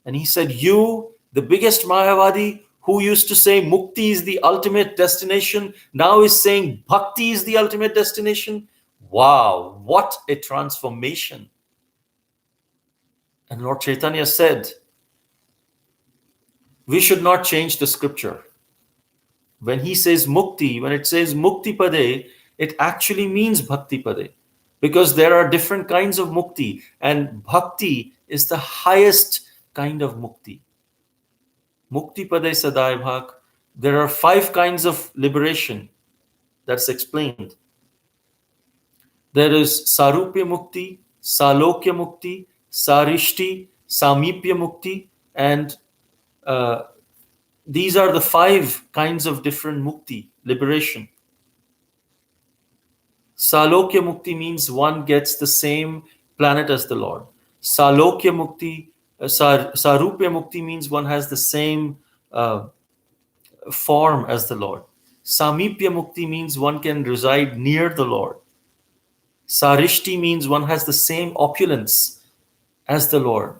S2: And he said, you, the biggest Mayavadi, who used to say Mukti is the ultimate destination, now is saying Bhakti is the ultimate destination. Wow, what a transformation. And Lord Chaitanya said, we should not change the scripture. When he says Mukti, when it says Mukti Pade, it actually means Bhakti Pade. Because there are different kinds of Mukti, and Bhakti is the highest kind of Mukti. Mukti Pade Sadai Bhak. There are 5 kinds of liberation that's explained. There is Sarupya Mukti, Salokya Mukti, Sarishti, Samipya Mukti, and these are the 5 kinds of different Mukti, liberation. Salokya Mukti means one gets the same planet as the Lord. Salokya Mukti, Sarupya Mukti means one has the same form as the Lord. Samipya Mukti means one can reside near the Lord. Sarishti means one has the same opulence as the Lord.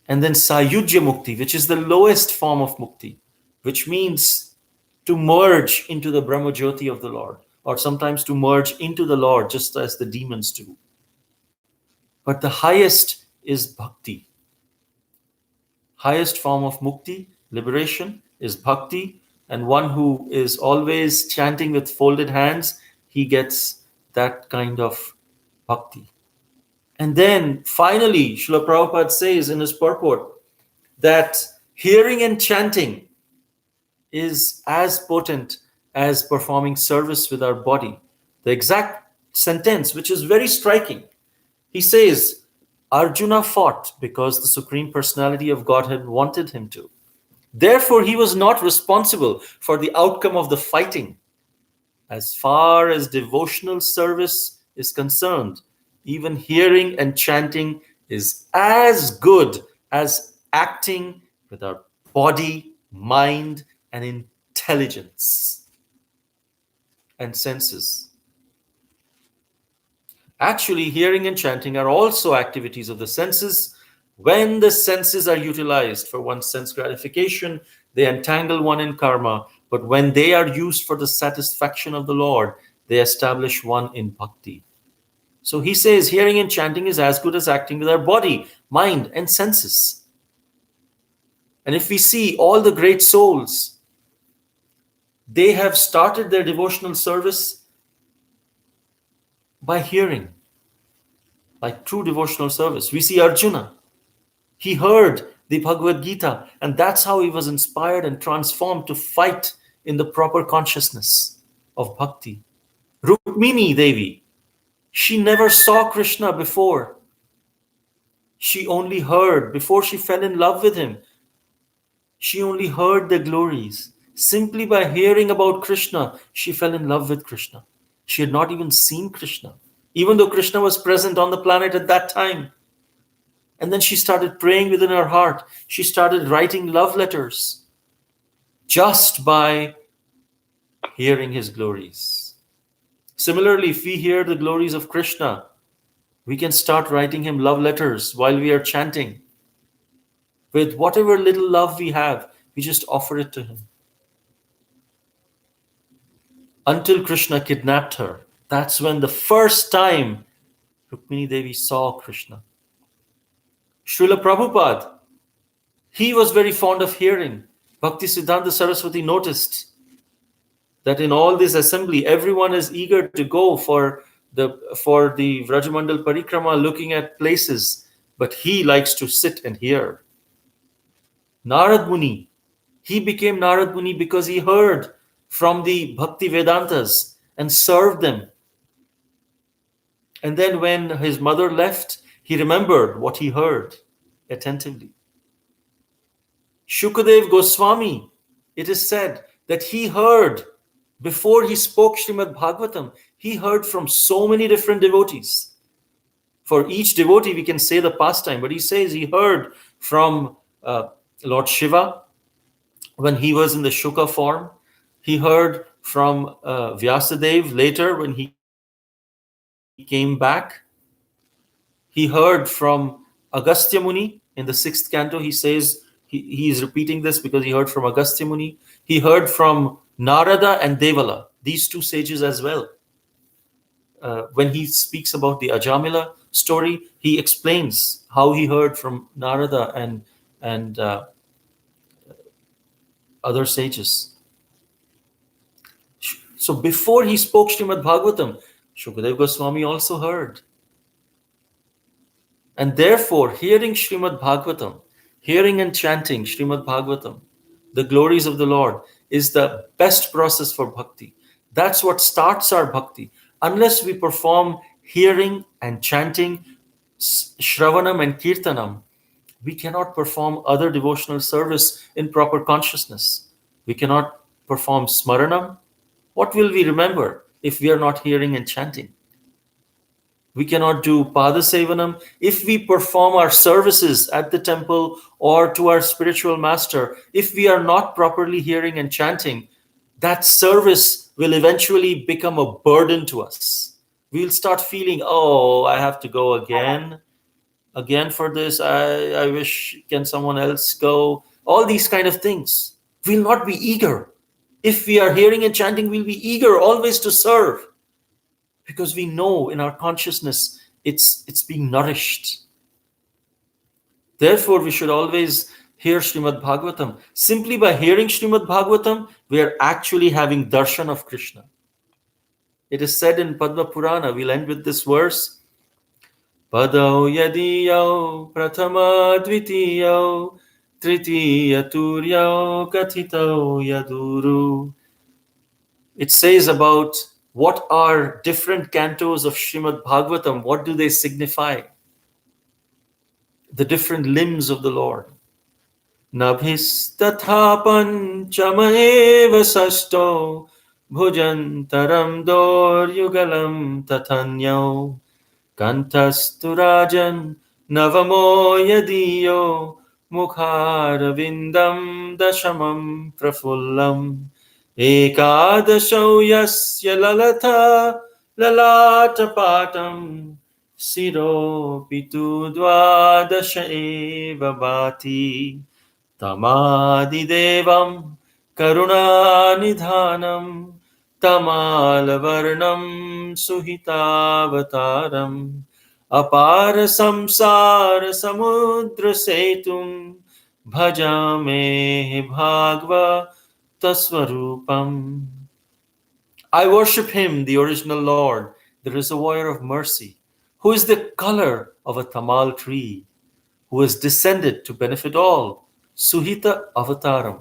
S2: And then Sayujya Mukti, which is the lowest form of Mukti, which means to merge into the Brahma Jyoti of the Lord, or sometimes to merge into the Lord, just as the demons do. But the highest is Bhakti. Highest form of Mukti, liberation, is Bhakti, and one who is always chanting with folded hands, he gets that kind of Bhakti. And then finally, Srila Prabhupada says in his purport that hearing and chanting is as potent as performing service with our body. The exact sentence, which is very striking, he says, Arjuna fought because the Supreme Personality of Godhead wanted him to. Therefore, he was not responsible for the outcome of the fighting. As far as devotional service is concerned, even hearing and chanting is as good as acting with our body, mind, and intelligence and senses. Actually, hearing and chanting are also activities of the senses. When the senses are utilized for one's sense gratification, they entangle one in karma. But when they are used for the satisfaction of the Lord, they establish one in bhakti. So he says hearing and chanting is as good as acting with our body, mind, and senses. And if we see all the great souls, they have started their devotional service by hearing, like true devotional service. We see Arjuna. He heard the Bhagavad Gita, and that's how he was inspired and transformed to fight in the proper consciousness of bhakti. Rukmini Devi, she never saw Krishna before. She only heard, before she fell in love with him, she only heard the glories. Simply by hearing about Krishna, she fell in love with Krishna. She had not even seen Krishna, even though Krishna was present on the planet at that time. And then she started praying within her heart. She started writing love letters just by hearing his glories. Similarly, if we hear the glories of Krishna, we can start writing him love letters while we are chanting. With whatever little love we have, we just offer it to him. Until Krishna kidnapped her. That's when the first time Rukmini Devi saw Krishna. Srila Prabhupada, he was very fond of hearing. Bhaktisiddhanta Saraswati noticed that in all this assembly, everyone is eager to go for the Vrajamandal Parikrama, looking at places, but he likes to sit and hear. Narad Muni, he became Narad Muni because he heard from the Bhakti Vedantas and served them. And then when his mother left, he remembered what he heard attentively. Shukadev Goswami, it is said that he heard, before he spoke Srimad Bhagavatam, he heard from so many different devotees. For each devotee, we can say the pastime, but he says he heard from Lord Shiva when he was in the Shuka form. He heard from Vyasadev later when he came back. He heard from Agastya Muni in the 6th canto. He says he is repeating this because he heard from Agastya Muni. He heard from Narada and Devala, these two sages as well. When he speaks about the Ajamila story, he explains how he heard from Narada and other sages. So before he spoke Srimad Bhagavatam, Shukadev Goswami also heard. And therefore, hearing Srimad Bhagavatam, hearing and chanting Srimad Bhagavatam, the glories of the Lord, is the best process for bhakti. That's what starts our bhakti. Unless we perform hearing and chanting, Shravanam and Kirtanam, we cannot perform other devotional service in proper consciousness. We cannot perform Smaranam. What will we remember if we are not hearing and chanting? We cannot do Padasevanam. If we perform our services at the temple or to our spiritual master, if we are not properly hearing and chanting, that service will eventually become a burden to us. We'll start feeling, oh, I have to go again for this. I wish, can someone else go? All these kind of things. We'll not be eager. If we are hearing and chanting, we'll be eager always to serve because we know in our consciousness it's being nourished. Therefore, we should always hear Srimad Bhagavatam. Simply by hearing Srimad Bhagavatam, we are actually having darshan of Krishna. It is said in Padma Purana, we'll end with this verse, Padau yadiyau pratama dvitiyau tritiya turyau kathitau yaduru. It says about what are different cantos of Srimad Bhagavatam, what do they signify? The different limbs of the Lord. Nabhis tatha panchama eva sasto bhujantaram dor yugalam tatanyau kantasturajan navamo yadiyo mukharavindam dashamam prafullam ekadashau yasya lalata lalatapatam siro pitu dvadasha eva bhati Tamadidevam Karunanidhanam Tamalavarnam Suhitavataram Apara Samsara Samudra Setum Bhajame Bhagva Taswarupam. I worship him, the original Lord, the reservoir of mercy, who is the color of a tamal tree, who has descended to benefit all. Suhita Avataram.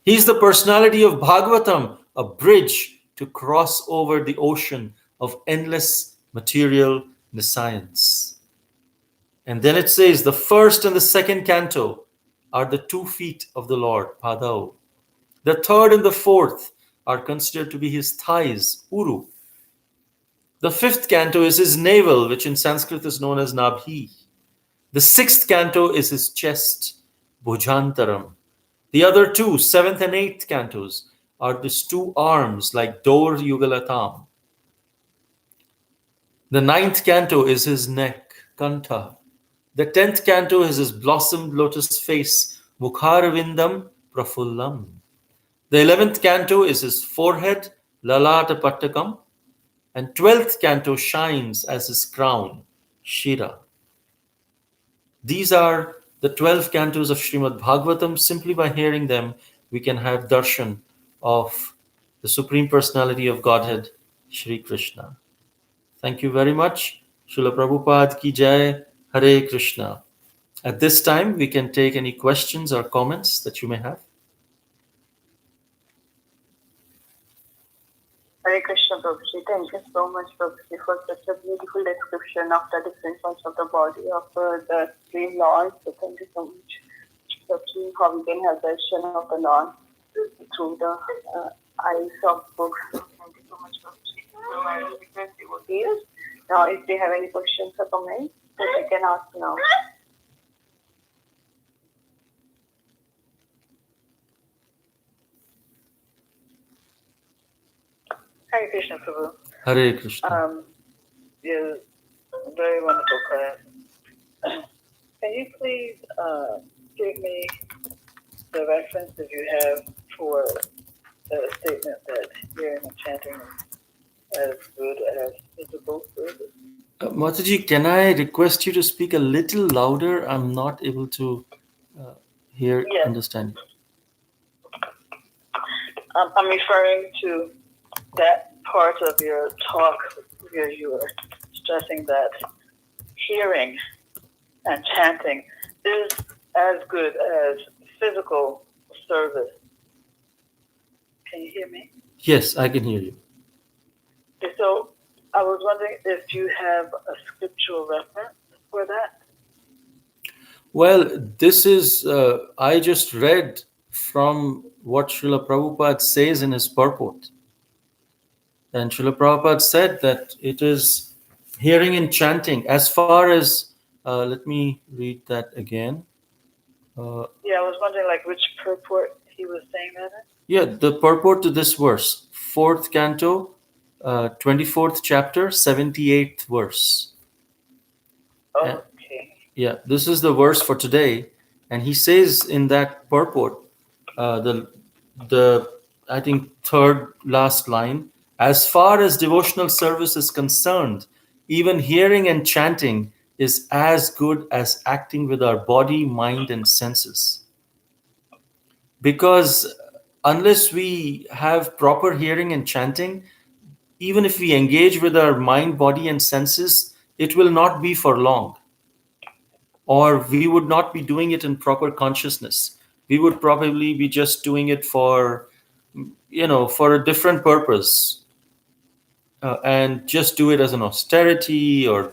S2: He is the personality of Bhagavatam, a bridge to cross over the ocean of endless material nescience. And then it says the first and the second canto are the 2 feet of the Lord, Padau. The third and the fourth are considered to be his thighs, Uru. The 5th canto is his navel, which in Sanskrit is known as Nabhi. The 6th canto is his chest, Bhujantaram. The other 2, 7th and 8th cantos, are his 2 arms like Dor Yugalatam. The 9th canto is his neck, Kantha. The 10th canto is his blossomed lotus face, Mukharavindam Prafullam. The 11th canto is his forehead, Lalata Pattakam. And 12th canto shines as his crown, Shira. These are the 12 cantos of Srimad Bhagavatam. Simply by hearing them, we can have darshan of the Supreme Personality of Godhead, Shri Krishna. Thank you very much. Srila Prabhupada ki jai, Hare Krishna. At this time, we can take any questions or comments that you may have.
S1: Hare Krishna, Prabhuji. Thank you so much, Prabhuji, for such a beautiful description of the different parts of the body of the Supreme Lord. So thank you so much, Prabhuji, how we can have the darshan of the Lord through the eyes of books. So thank you so much, Prabhuji. So I will request devotees now if they have any questions or comments, so they can ask now. Hare Krishna, Prabhu.
S2: Hare Krishna.
S1: Yeah, very wonderful class. Can you please give me the reference that you have for the statement that hearing and chanting is as good as physical service?
S2: Mataji, can I request you to speak a little louder? I'm not able to hear,
S1: Yes.
S2: understand.
S1: I'm referring to that part of your talk where you were stressing that hearing and chanting is as good as physical service. Can you hear me?
S2: Yes, I can hear you.
S1: Okay, so I was wondering if you have a scriptural reference for that.
S2: Well, this is, I just read from what Srila Prabhupada says in his purport. And Srila Prabhupada said that it is hearing and chanting. As far as, let me read that again.
S1: Yeah, I was wondering like which purport he was saying that in.
S2: Yeah, the purport to this verse, 4th canto, 24th chapter, 78th verse.
S1: Okay.
S2: Yeah, this is the verse for today, and he says in that purport, the I think third last line, as far as devotional service is concerned, even hearing and chanting is as good as acting with our body, mind, and senses. Because unless we have proper hearing and chanting, even if we engage with our mind, body, and senses, it will not be for long, or we would not be doing it in proper consciousness. We would probably be just doing it for, for a different purpose, and just do it as an austerity, or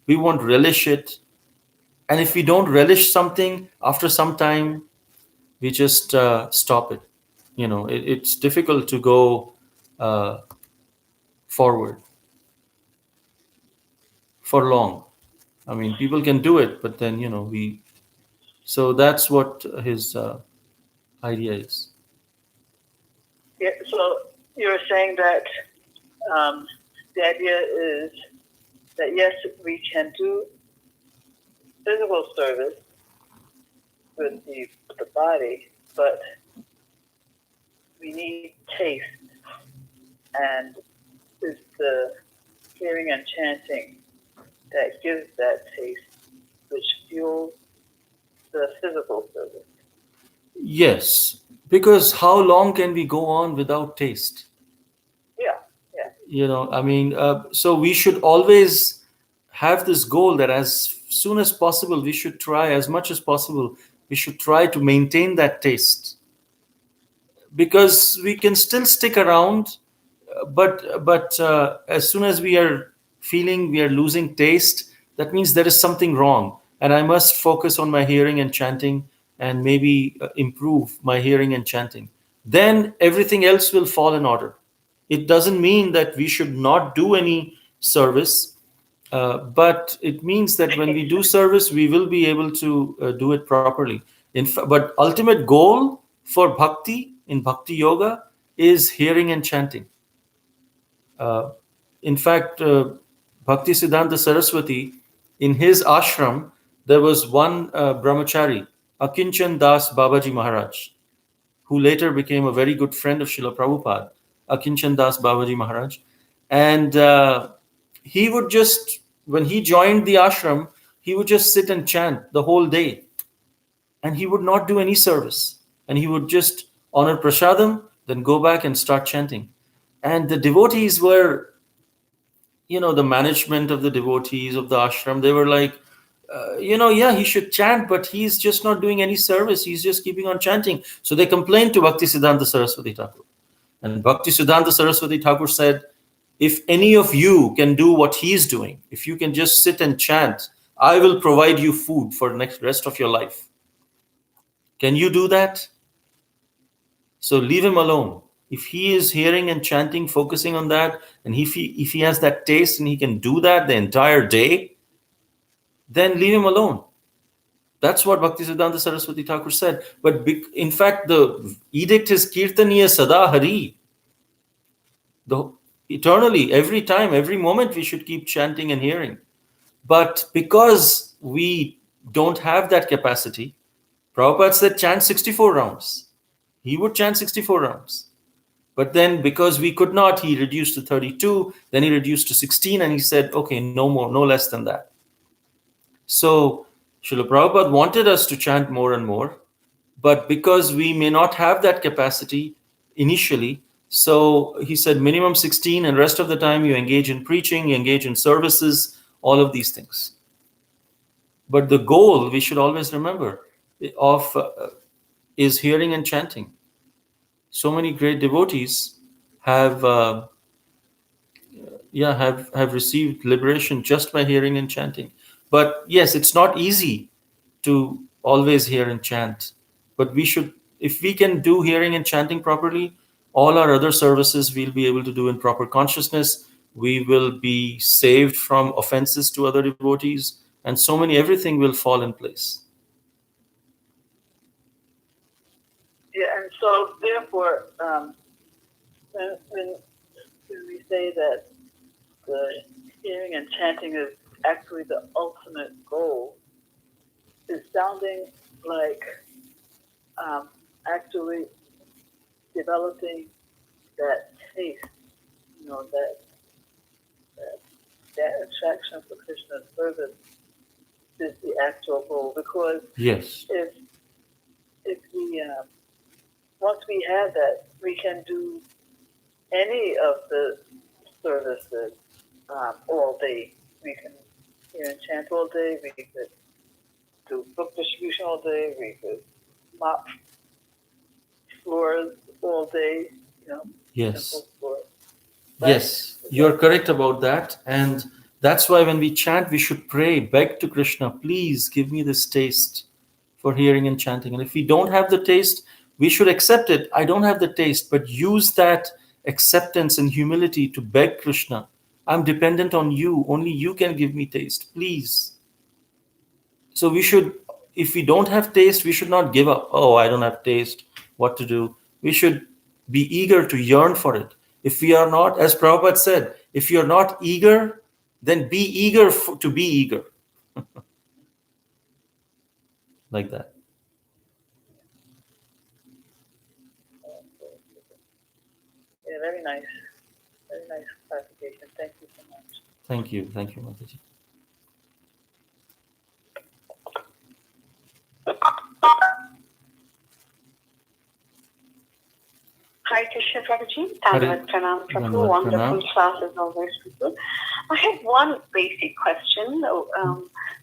S2: we won't relish it. And if we don't relish something, after some time we just stop it. It's difficult to go uh, forward for long. I mean, people can do it, but then we. So that's what his idea is.
S1: Yeah, so you were saying that the idea is that yes, we can do physical service with the body, but we need taste, and it's the hearing and chanting that gives that taste, which fuels the physical service.
S2: Yes, because how long can we go on without taste?
S1: Yeah.
S2: I mean, so we should always have this goal that as soon as possible, we should try, as much as possible, we should try to maintain that taste, because we can still stick around, but as soon as we are feeling we are losing taste, that means there is something wrong, and I must focus on my hearing and chanting, and maybe improve my hearing and chanting. Then everything else will fall in order. It doesn't mean that we should not do any service, but it means that when we do service, we will be able to do it properly. But ultimate goal for bhakti in bhakti yoga is hearing and chanting. Uh, in fact, Bhakti Siddhanta Saraswati, in his ashram, there was one brahmachari, Akinchan Das Babaji Maharaj, who later became a very good friend of Srila Prabhupada, Akinchan Das Babaji Maharaj. And he would just, when he joined the ashram, he would just sit and chant the whole day. And he would not do any service. And he would just honor prasadam, then go back and start chanting. And the devotees were, the management of the devotees of the ashram, they were like, yeah, he should chant, but he's just not doing any service. He's just keeping on chanting. So they complained to Bhakti Siddhanta Saraswati Thakur. And Bhakti Siddhanta Saraswati Thakur said, if any of you can do what he's doing, if you can just sit and chant, I will provide you food for the next rest of your life. Can you do that? So leave him alone. If he is hearing and chanting, focusing on that, and if he has that taste and he can do that the entire day, then leave him alone. That's what Bhaktisiddhanta Saraswati Thakur said. But in fact, the edict is Kirtaniya Sada Hari. eternally, every time, every moment we should keep chanting and hearing. But because we don't have that capacity, Prabhupada said chant 64 rounds. He would chant 64 rounds. But then because we could not, he reduced to 32, then he reduced to 16, and he said, okay, no more, no less than that. So Srila Prabhupada wanted us to chant more and more, but because we may not have that capacity initially, so he said minimum 16, and rest of the time you engage in preaching, you engage in services, all of these things. But the goal, we should always remember, of is hearing and chanting. So many great devotees have have received liberation just by hearing and chanting. But yes, it's not easy to always hear and chant, but we should, if we can do hearing and chanting properly, all our other services we'll be able to do in proper consciousness. We will be saved from offenses to other devotees, and so many, everything will fall in place.
S3: Yeah, and so therefore, when we say that the hearing and chanting is actually the ultimate goal, it's sounding like actually developing that taste, that attraction for Krishna's service is the actual goal. Because
S2: Yes.
S3: if we once we have that, we can do any of the services all day. We can hear and chant all day. We could do book distribution all day. We could mop floors all day.
S2: Yes.
S3: Simple floors.
S2: Yes, you're correct about that. And that's why when we chant, we should pray, beg to Krishna, please give me this taste for hearing and chanting. And if we don't have the taste, we should accept it. I don't have the taste, but use that acceptance and humility to beg Krishna. I'm dependent on you. Only you can give me taste, please. So we should, if we don't have taste, we should not give up. Oh, I don't have taste. What to do? We should be eager to yearn for it. If we are not, as Prabhupada said, if you're not eager, then be eager to be eager. Like that.
S3: Yeah, very nice. Very nice clarification. Thank you so much.
S2: Thank you. Thank you, Mataji.
S1: Hi, Krishna Prabhuji.
S2: Hare-
S1: Dhanavad Pranam Prabhu.
S2: Dhanavad
S1: Wonderful
S2: Pranam.
S1: class as always, people. I have one basic question.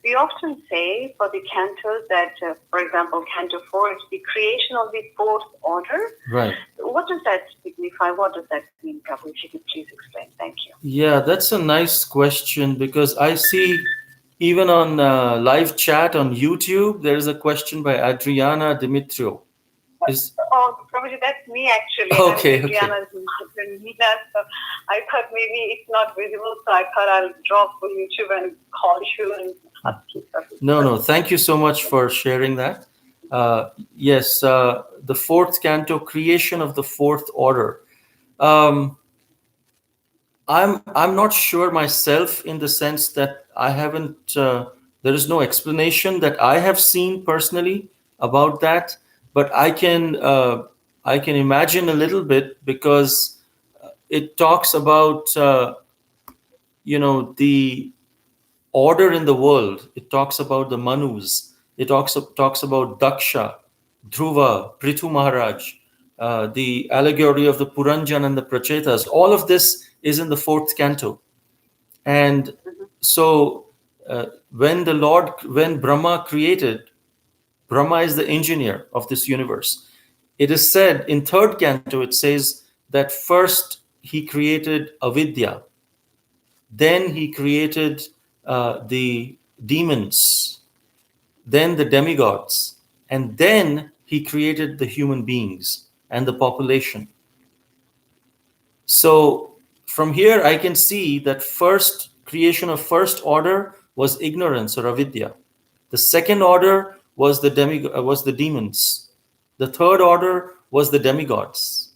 S1: We often say for the cantos that, for example, Canto 4 is the creation of the fourth order.
S2: Right.
S1: What does that signify? What does that mean, Prabhu? If you could please explain. Thank you.
S2: Yeah, that's a nice question, because I see even on live chat on YouTube, there is a question by Adriana Dimitrio.
S1: Oh, Prabhuji, that's me actually.
S2: Okay,
S1: I'm Adriana's husband, Nina. So I thought maybe it's not visible, so I thought I'll drop for YouTube and call you and ask you.
S2: No, thank you so much for sharing that. Yes, the fourth canto, creation of the fourth order. I'm not sure myself, in the sense that I haven't. There is no explanation that I have seen personally about that, but I can imagine a little bit, because it talks about the order in the world. It talks about the Manus. It also talks about Daksha, Dhruva, Prithu Maharaj, the allegory of the Puranjan and the Prachetas. All of this is in the fourth canto. And so when Brahma created, Brahma is the engineer of this universe. It is said in third canto, it says that first he created avidya, then he created the demons, then the demigods, and then he created the human beings and the population. So from here I can see that first creation of first order was ignorance, or avidya. The second order was the demons. The third order was the demigods.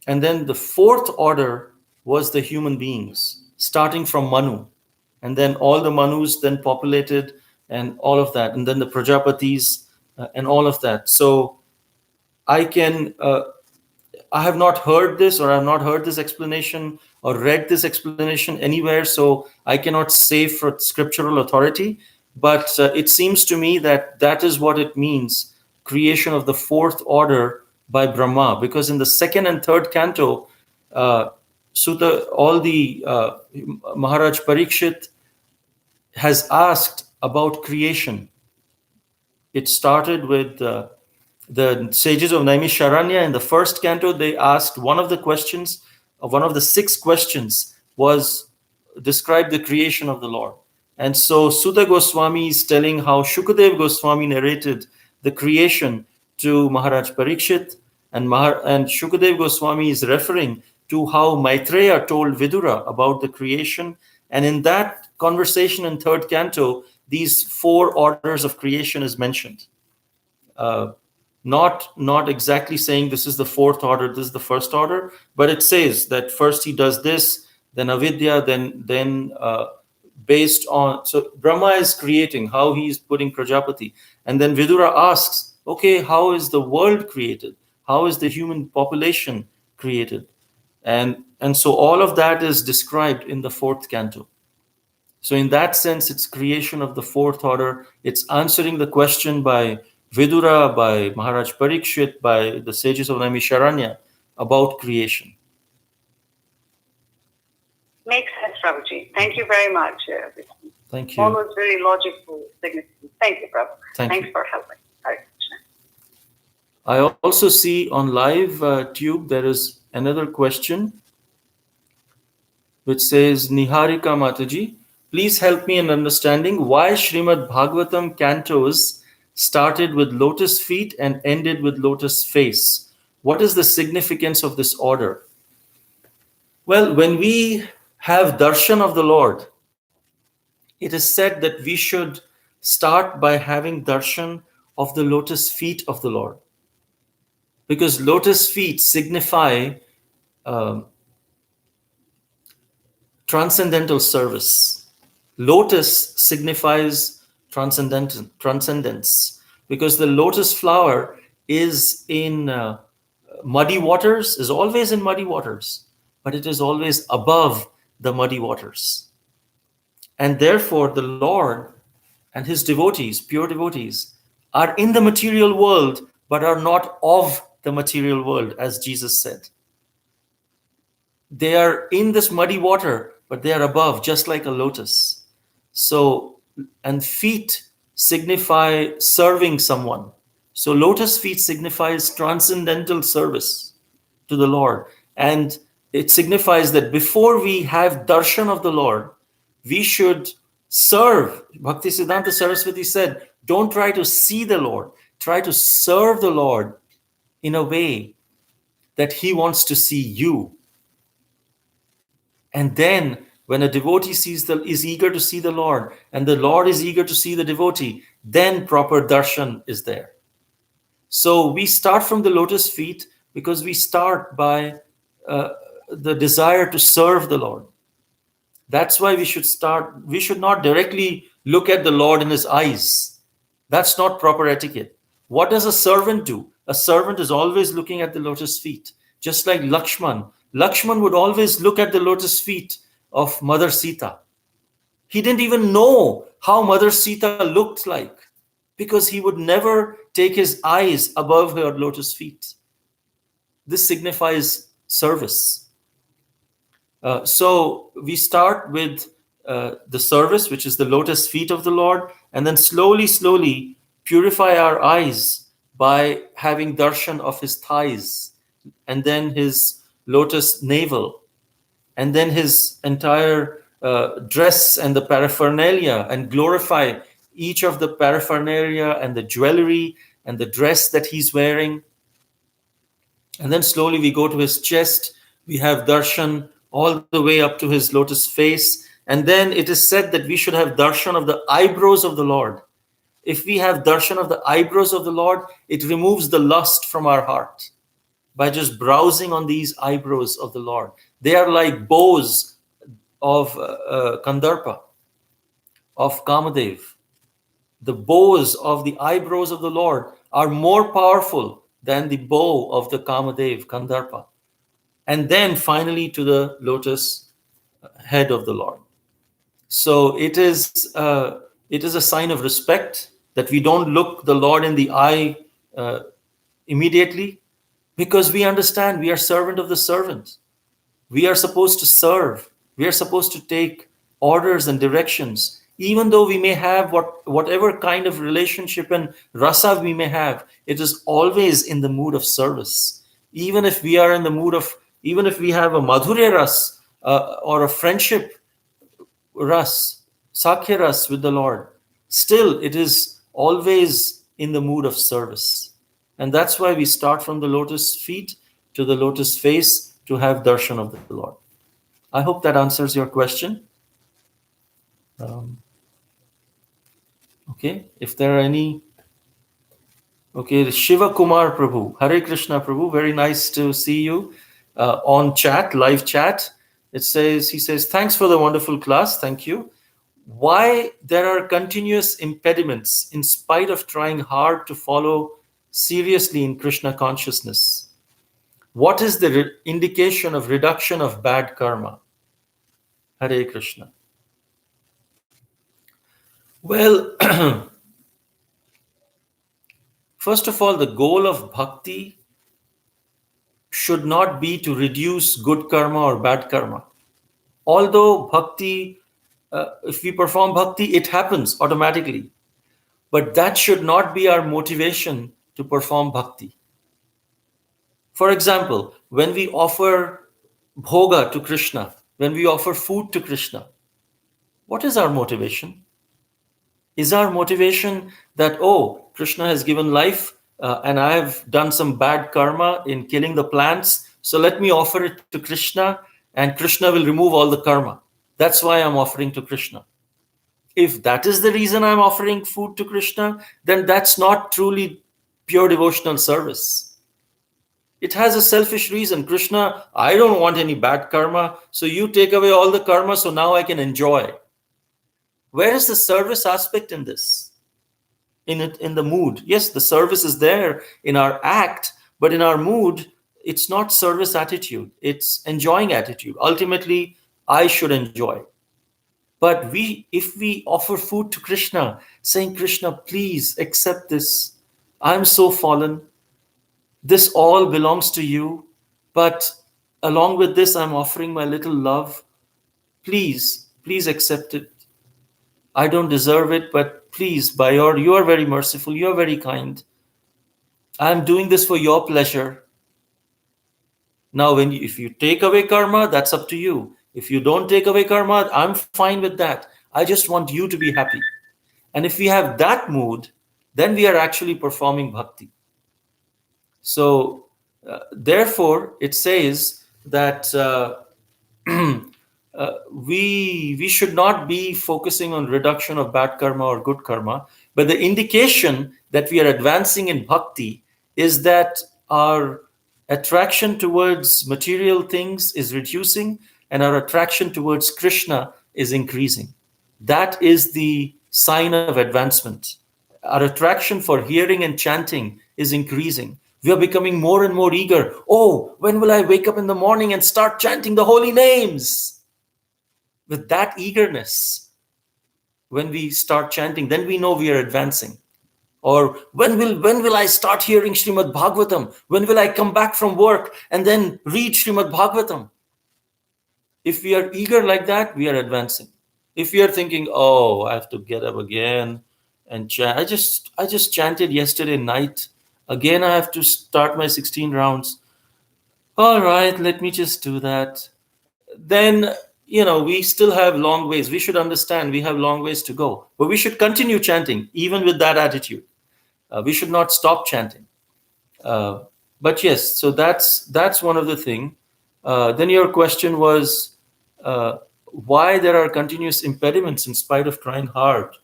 S2: And then the fourth order was the human beings, starting from Manu. And then all the Manus then populated and all of that. And then the Prajapatis and all of that. So I have not heard this, or I have not heard this explanation or read this explanation anywhere. So I cannot say for scriptural authority. But it seems to me that that is what it means, creation of the fourth order by Brahma. Because in the second and third canto, Maharaj Parikshit has asked about creation. It started with the sages of Naimisharanya. In the first canto, they asked one of the 6 questions was describe the creation of the Lord. And so Sutta Goswami is telling how Shukadev Goswami narrated the creation to Maharaj Parikshit, and Shukadev Goswami is referring to how Maitreya told Vidura about the creation. And in that conversation in third canto, these 4 orders of creation is mentioned. Not exactly saying this is the fourth order, this is the first order, but it says that first he does this, then avidya, then based on, so Brahma is creating, how he is putting Prajapati, and then Vidura asks, okay, how is the world created? How is the human population created? And so all of that is described in the fourth canto. So in that sense, it's creation of the fourth order. It's answering the question by Vidura, by Maharaj Parikshit, by the sages of Naimisharanya about creation.
S1: Makes sense, Prabhuji. Thank you very much.
S2: Thank you.
S1: All was very logical, significant. Thank you, Prabhu.
S2: Thanks
S1: for helping. Hare Krishna.
S2: I also see on live tube there is another question which says, Niharika Mataji, please help me in understanding why Srimad Bhagavatam cantos started with lotus feet and ended with lotus face. What is the significance of this order? Well, when we have darshan of the Lord, it is said that we should start by having darshan of the lotus feet of the Lord. Because lotus feet signify transcendental service. Lotus signifies transcendence, because the lotus flower is in muddy waters, is always in muddy waters, but it is always above the muddy waters. And therefore the Lord and his devotees, pure devotees, are in the material world, but are not of the material world, as Jesus said. They are in this muddy water, but they are above, just like a lotus. So, and feet signify serving someone. So lotus feet signifies transcendental service to the Lord. And it signifies that before we have darshan of the Lord, we should serve. Bhaktisiddhanta Saraswati said, don't try to see the Lord, try to serve the Lord in a way that he wants to see you. And then when a devotee is eager to see the Lord, and the Lord is eager to see the devotee, then proper darshan is there. So we start from the lotus feet because we start by the desire to serve the Lord. That's why we should not directly look at the Lord in his eyes. That's not proper etiquette. What does a servant do? A servant is always looking at the lotus feet. Just like Lakshman. Lakshman would always look at the lotus feet of Mother Sita. He didn't even know how Mother Sita looked like, because he would never take his eyes above her lotus feet. This signifies service. So we start with the service, which is the lotus feet of the Lord, and then slowly purify our eyes by having darshan of his thighs, and then his lotus navel, and then his entire dress and the paraphernalia, and glorify each of the paraphernalia and the jewelry and the dress that he's wearing. And then slowly we go to his chest. We have darshan all the way up to his lotus face. And then it is said that we should have darshan of the eyebrows of the Lord. If we have darshan of the eyebrows of the Lord, it removes the lust from our heart by just browsing on these eyebrows of the Lord. They are like bows of Kandarpa, of Kamadev. The bows of the eyebrows of the Lord are more powerful than the bow of the Kamadev, Kandarpa. And then finally to the lotus head of the Lord. So it is a sign of respect that we don't look the Lord in the eye immediately, because we understand we are servant of the servant. We are supposed to serve. We are supposed to take orders and directions. Even though we may have whatever kind of relationship and rasa we may have, it is always in the mood of service. Even if we are in the mood of, even if we have a madhurya ras or a friendship ras, sakhya ras with the Lord, still it is always in the mood of service. And that's why we start from the lotus feet to the lotus face to have darshan of the Lord. I hope that answers your question. Okay, if there are any. Okay, Shiva Kumar Prabhu, Hare Krishna Prabhu, very nice to see you on chat, live chat. He says, thanks for the wonderful class, thank you. Why there are continuous impediments in spite of trying hard to follow seriously in Krishna consciousness? What is the indication of reduction of bad karma? Hare Krishna. Well, first of all, the goal of bhakti should not be to reduce good karma or bad karma. Although bhakti, if we perform bhakti, it happens automatically. But that should not be our motivation to perform bhakti. For example, when we offer bhoga to Krishna, when we offer food to Krishna, what is our motivation? Is our motivation that, oh, Krishna has given life and I have done some bad karma in killing the plants, so let me offer it to Krishna and Krishna will remove all the karma. That's why I'm offering to Krishna. If that is the reason I'm offering food to Krishna, then that's not truly pure devotional service. It has a selfish reason. Krishna, I don't want any bad karma, so you take away all the karma, so now I can enjoy. Where is the service aspect in this? In the mood. Yes, the service is there in our act, but in our mood, it's not service attitude. It's enjoying attitude. Ultimately, I should enjoy. But if we offer food to Krishna, saying, Krishna, please accept this. I'm so fallen. This all belongs to you. But along with this, I'm offering my little love. Please accept it. I don't deserve it, but please, you are very merciful, you are very kind. I'm doing this for your pleasure. Now, if you take away karma, that's up to you. If you don't take away karma, I'm fine with that. I just want you to be happy. And if we have that mood, then we are actually performing bhakti. So, therefore, it says that we should not be focusing on reduction of bad karma or good karma, but the indication that we are advancing in bhakti is that our attraction towards material things is reducing and our attraction towards Krishna is increasing. That is the sign of advancement. Our attraction for hearing and chanting is increasing. We are becoming more and more eager. Oh, when will I wake up in the morning and start chanting the holy names? With that eagerness, when we start chanting, then we know we are advancing. Or when will I start hearing Srimad Bhagavatam? When will I come back from work and then read Srimad Bhagavatam? If we are eager like that, we are advancing. If we are thinking, oh, I have to get up again and chant. I just chanted yesterday night. Again, I have to start my 16 rounds. All right, let me just do that. Then, we still have long ways. We should understand we have long ways to go. But we should continue chanting, even with that attitude. We should not stop chanting. But yes, so that's one of the things. Then your question was why there are continuous impediments in spite of trying hard.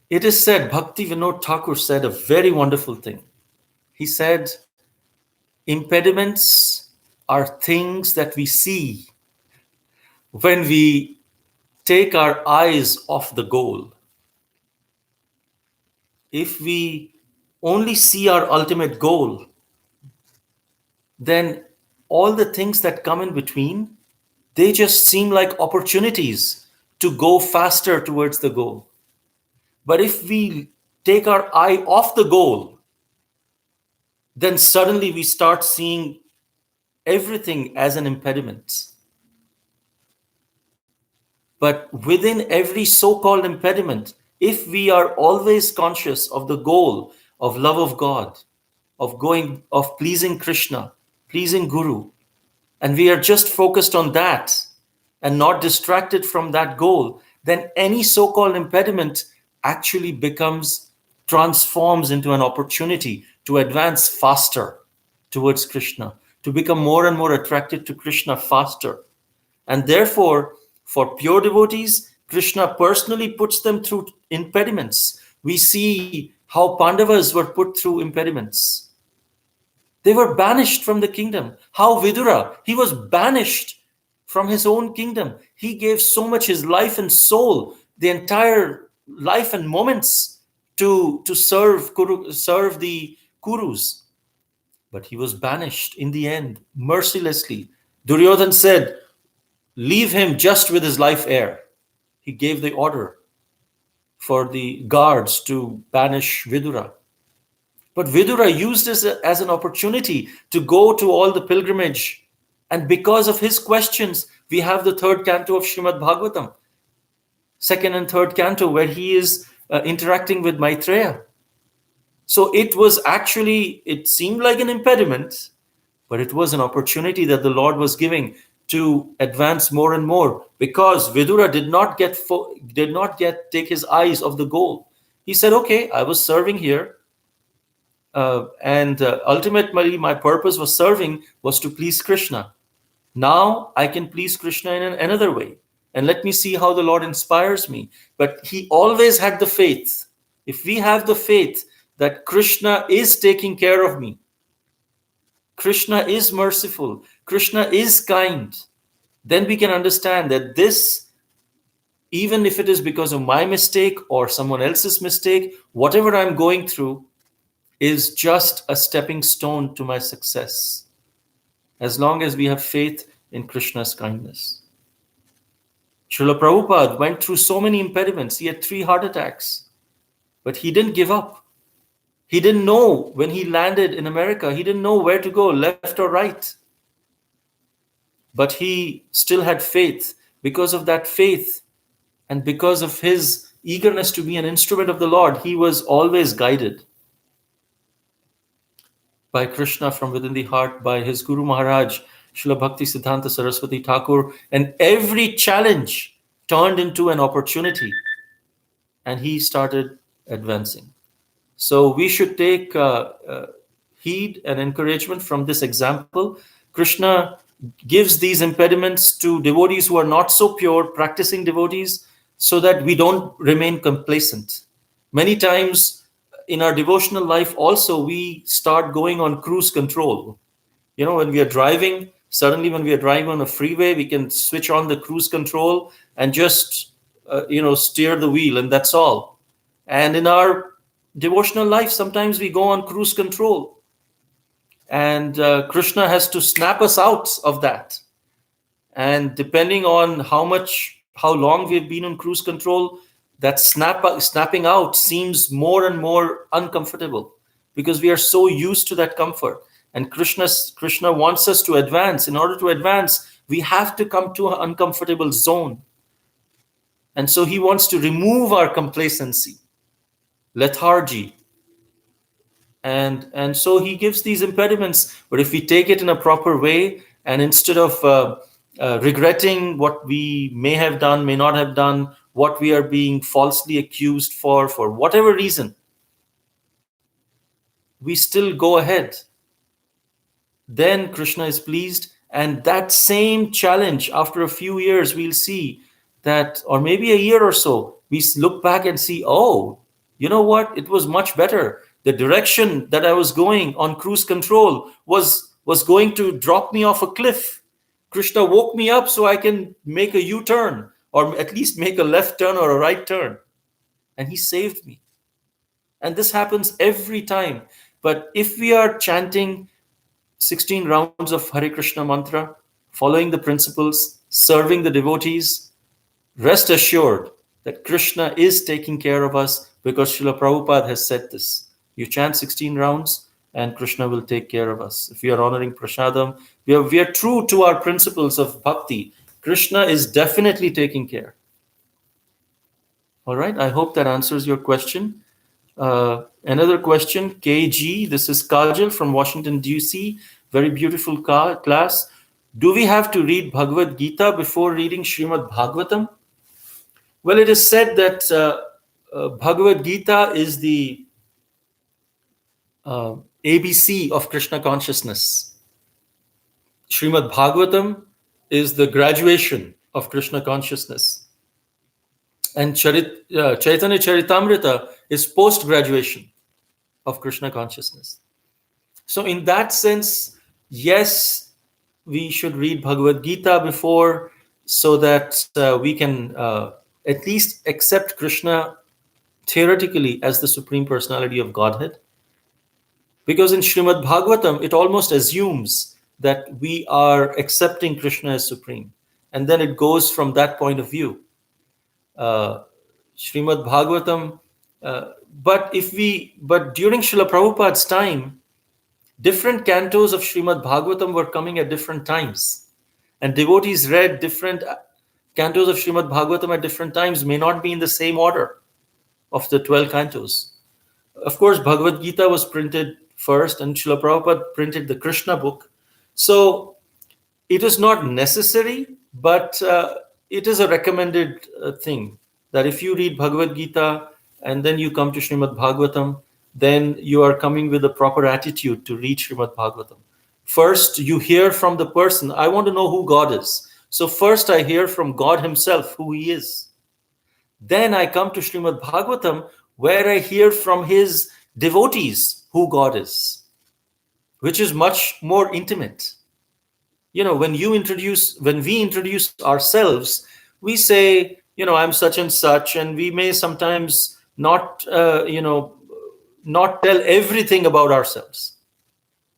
S2: It is said, Bhakti Vinod Thakur said a very wonderful thing. He said, impediments are things that we see when we take our eyes off the goal. If we only see our ultimate goal, then all the things that come in between, they just seem like opportunities to go faster towards the goal. But if we take our eye off the goal, then suddenly we start seeing everything as an impediment. But within every so-called impediment, if we are always conscious of the goal of love of God, of pleasing Krishna, pleasing Guru, and we are just focused on that and not distracted from that goal, then any so-called impediment actually transforms into an opportunity to advance faster towards Krishna, to become more and more attracted to Krishna faster. And therefore, for pure devotees, Krishna personally puts them through impediments. We see how Pandavas were put through impediments. They were banished from the kingdom. How Vidura, he was banished from his own kingdom. He gave so much his life and soul, the entire life and moments to serve the Kurus. But he was banished in the end, mercilessly. Duryodhan said, leave him just with his life heir. He gave the order for the guards to banish Vidura. But Vidura used this as an opportunity to go to all the pilgrimage. And because of his questions, we have the third canto of Srimad Bhagavatam, second and third canto, where he is interacting with Maitreya. So it seemed like an impediment, but it was an opportunity that the Lord was giving to advance more and more, because Vidura did not take his eyes off the goal. He said, okay, I was serving here, and ultimately my purpose was to please Krishna. Now I can please Krishna in another way, and let me see how the Lord inspires me. But he always had the faith. If we have the faith that Krishna is taking care of me, Krishna is merciful, Krishna is kind, then we can understand that this, even if it is because of my mistake or someone else's mistake, whatever I'm going through is just a stepping stone to my success, as long as we have faith in Krishna's kindness. Srila Prabhupada went through so many impediments. He had 3 heart attacks, but he didn't give up. He didn't know when he landed in America, he didn't know where to go, left or right. But he still had faith. Because of that faith and because of his eagerness to be an instrument of the Lord, he was always guided by Krishna from within the heart, by his Guru Maharaj, Srila Bhakti Siddhanta Saraswati Thakur. And every challenge turned into an opportunity, and he started advancing. So we should take heed and encouragement from this example. Krishna gives these impediments to devotees who are not so pure, practicing devotees, so that we don't remain complacent. Many times in our devotional life also, we start going on cruise control. When we are driving, suddenly when we are driving on a freeway, we can switch on the cruise control and just, steer the wheel, and that's all. And in our devotional life, sometimes we go on cruise control, and Krishna has to snap us out of that. And depending on how long we've been on cruise control, that snapping out seems more and more uncomfortable, because we are so used to that comfort. And Krishna wants us to advance. In order to advance, we have to come to an uncomfortable zone. And so he wants to remove our complacency, lethargy. And so he gives these impediments. But if we take it in a proper way, and instead of regretting what we may have done, may not have done, what we are being falsely accused for whatever reason, we still go ahead, then Krishna is pleased. And that same challenge, after a few years, we'll see that, or maybe a year or so, we look back and see, oh, you know what? It was much better. The direction that I was going on cruise control was was going to drop me off a cliff. Krishna woke me up so I can make a U-turn, or at least make a left turn or a right turn. And he saved me. And this happens every time. But if we are chanting 16 rounds of Hare Krishna mantra, following the principles, serving the devotees, rest assured that Krishna is taking care of us, because Srila Prabhupada has said this. You chant 16 rounds and Krishna will take care of us. If we are honoring prasadam, we are true to our principles of bhakti, Krishna is definitely taking care. All right, I hope that answers your question. Another question, KG, this is Kajal from Washington, D.C. Very beautiful class. Do we have to read Bhagavad Gita before reading Srimad Bhagavatam? Well, it is said that Bhagavad Gita is the ABC of Krishna consciousness. Srimad Bhagavatam is the graduation of Krishna consciousness. And Chaitanya Charitamrita is post-graduation of Krishna consciousness. So in that sense, yes, we should read Bhagavad Gita before, so that we can at least accept Krishna theoretically as the Supreme Personality of Godhead. Because in Srimad Bhagavatam, it almost assumes that we are accepting Krishna as Supreme. And then it goes from that point of view. Srimad Bhagavatam, but during Srila Prabhupada's time, different cantos of Srimad Bhagavatam were coming at different times. And devotees read different cantos of Srimad Bhagavatam at different times, may not be in the same order of the 12 cantos. Of course, Bhagavad Gita was printed first, and Srila Prabhupada printed the Krishna book. So it is not necessary, but it is a recommended thing that if you read Bhagavad Gita and then you come to Srimad Bhagavatam, then you are coming with a proper attitude to read Srimad Bhagavatam. First, you hear from the person. I want to know who God is. So first I hear from God himself who he is. Then I come to Srimad Bhagavatam, where I hear from his devotees who God is, which is much more intimate. When we introduce ourselves, we say, I'm such and such, and we may sometimes not tell everything about ourselves.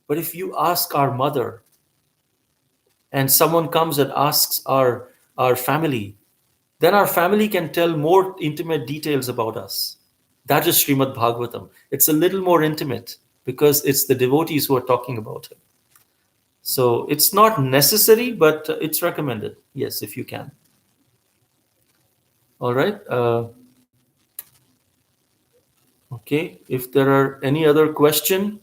S2: But if you ask our mother, and someone comes and asks our family, then our family can tell more intimate details about us. That is Srimad Bhagavatam. It's a little more intimate because it's the devotees who are talking about it. So it's not necessary, but it's recommended. Yes, if you can. All right. Okay. If there are any other question,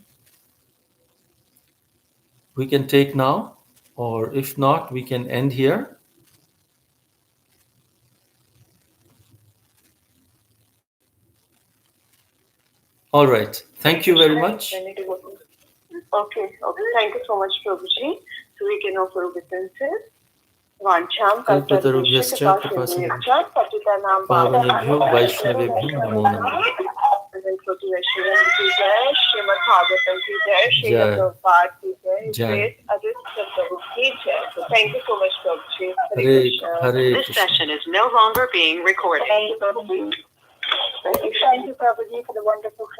S2: we can take now, or if not, we can end here. All right. Thank you very much.
S1: Okay. Thank you so much, Prabhuji. So we can offer obeisances. Vancham
S2: Kalpatarubhyascha kripasindhubhyo pavanebhyo vaishnavebhyo namo namaha.
S1: Srimad Bhagavatam ki jai, Srila Prabhupada ki jai, great Aditya Prabhu ki jai. So thank you so much, Prabhuji.
S2: Hare
S4: This session is no longer being recorded.
S1: Thank you, Prabhuji. Thank you, Prabhuji, for the wonderful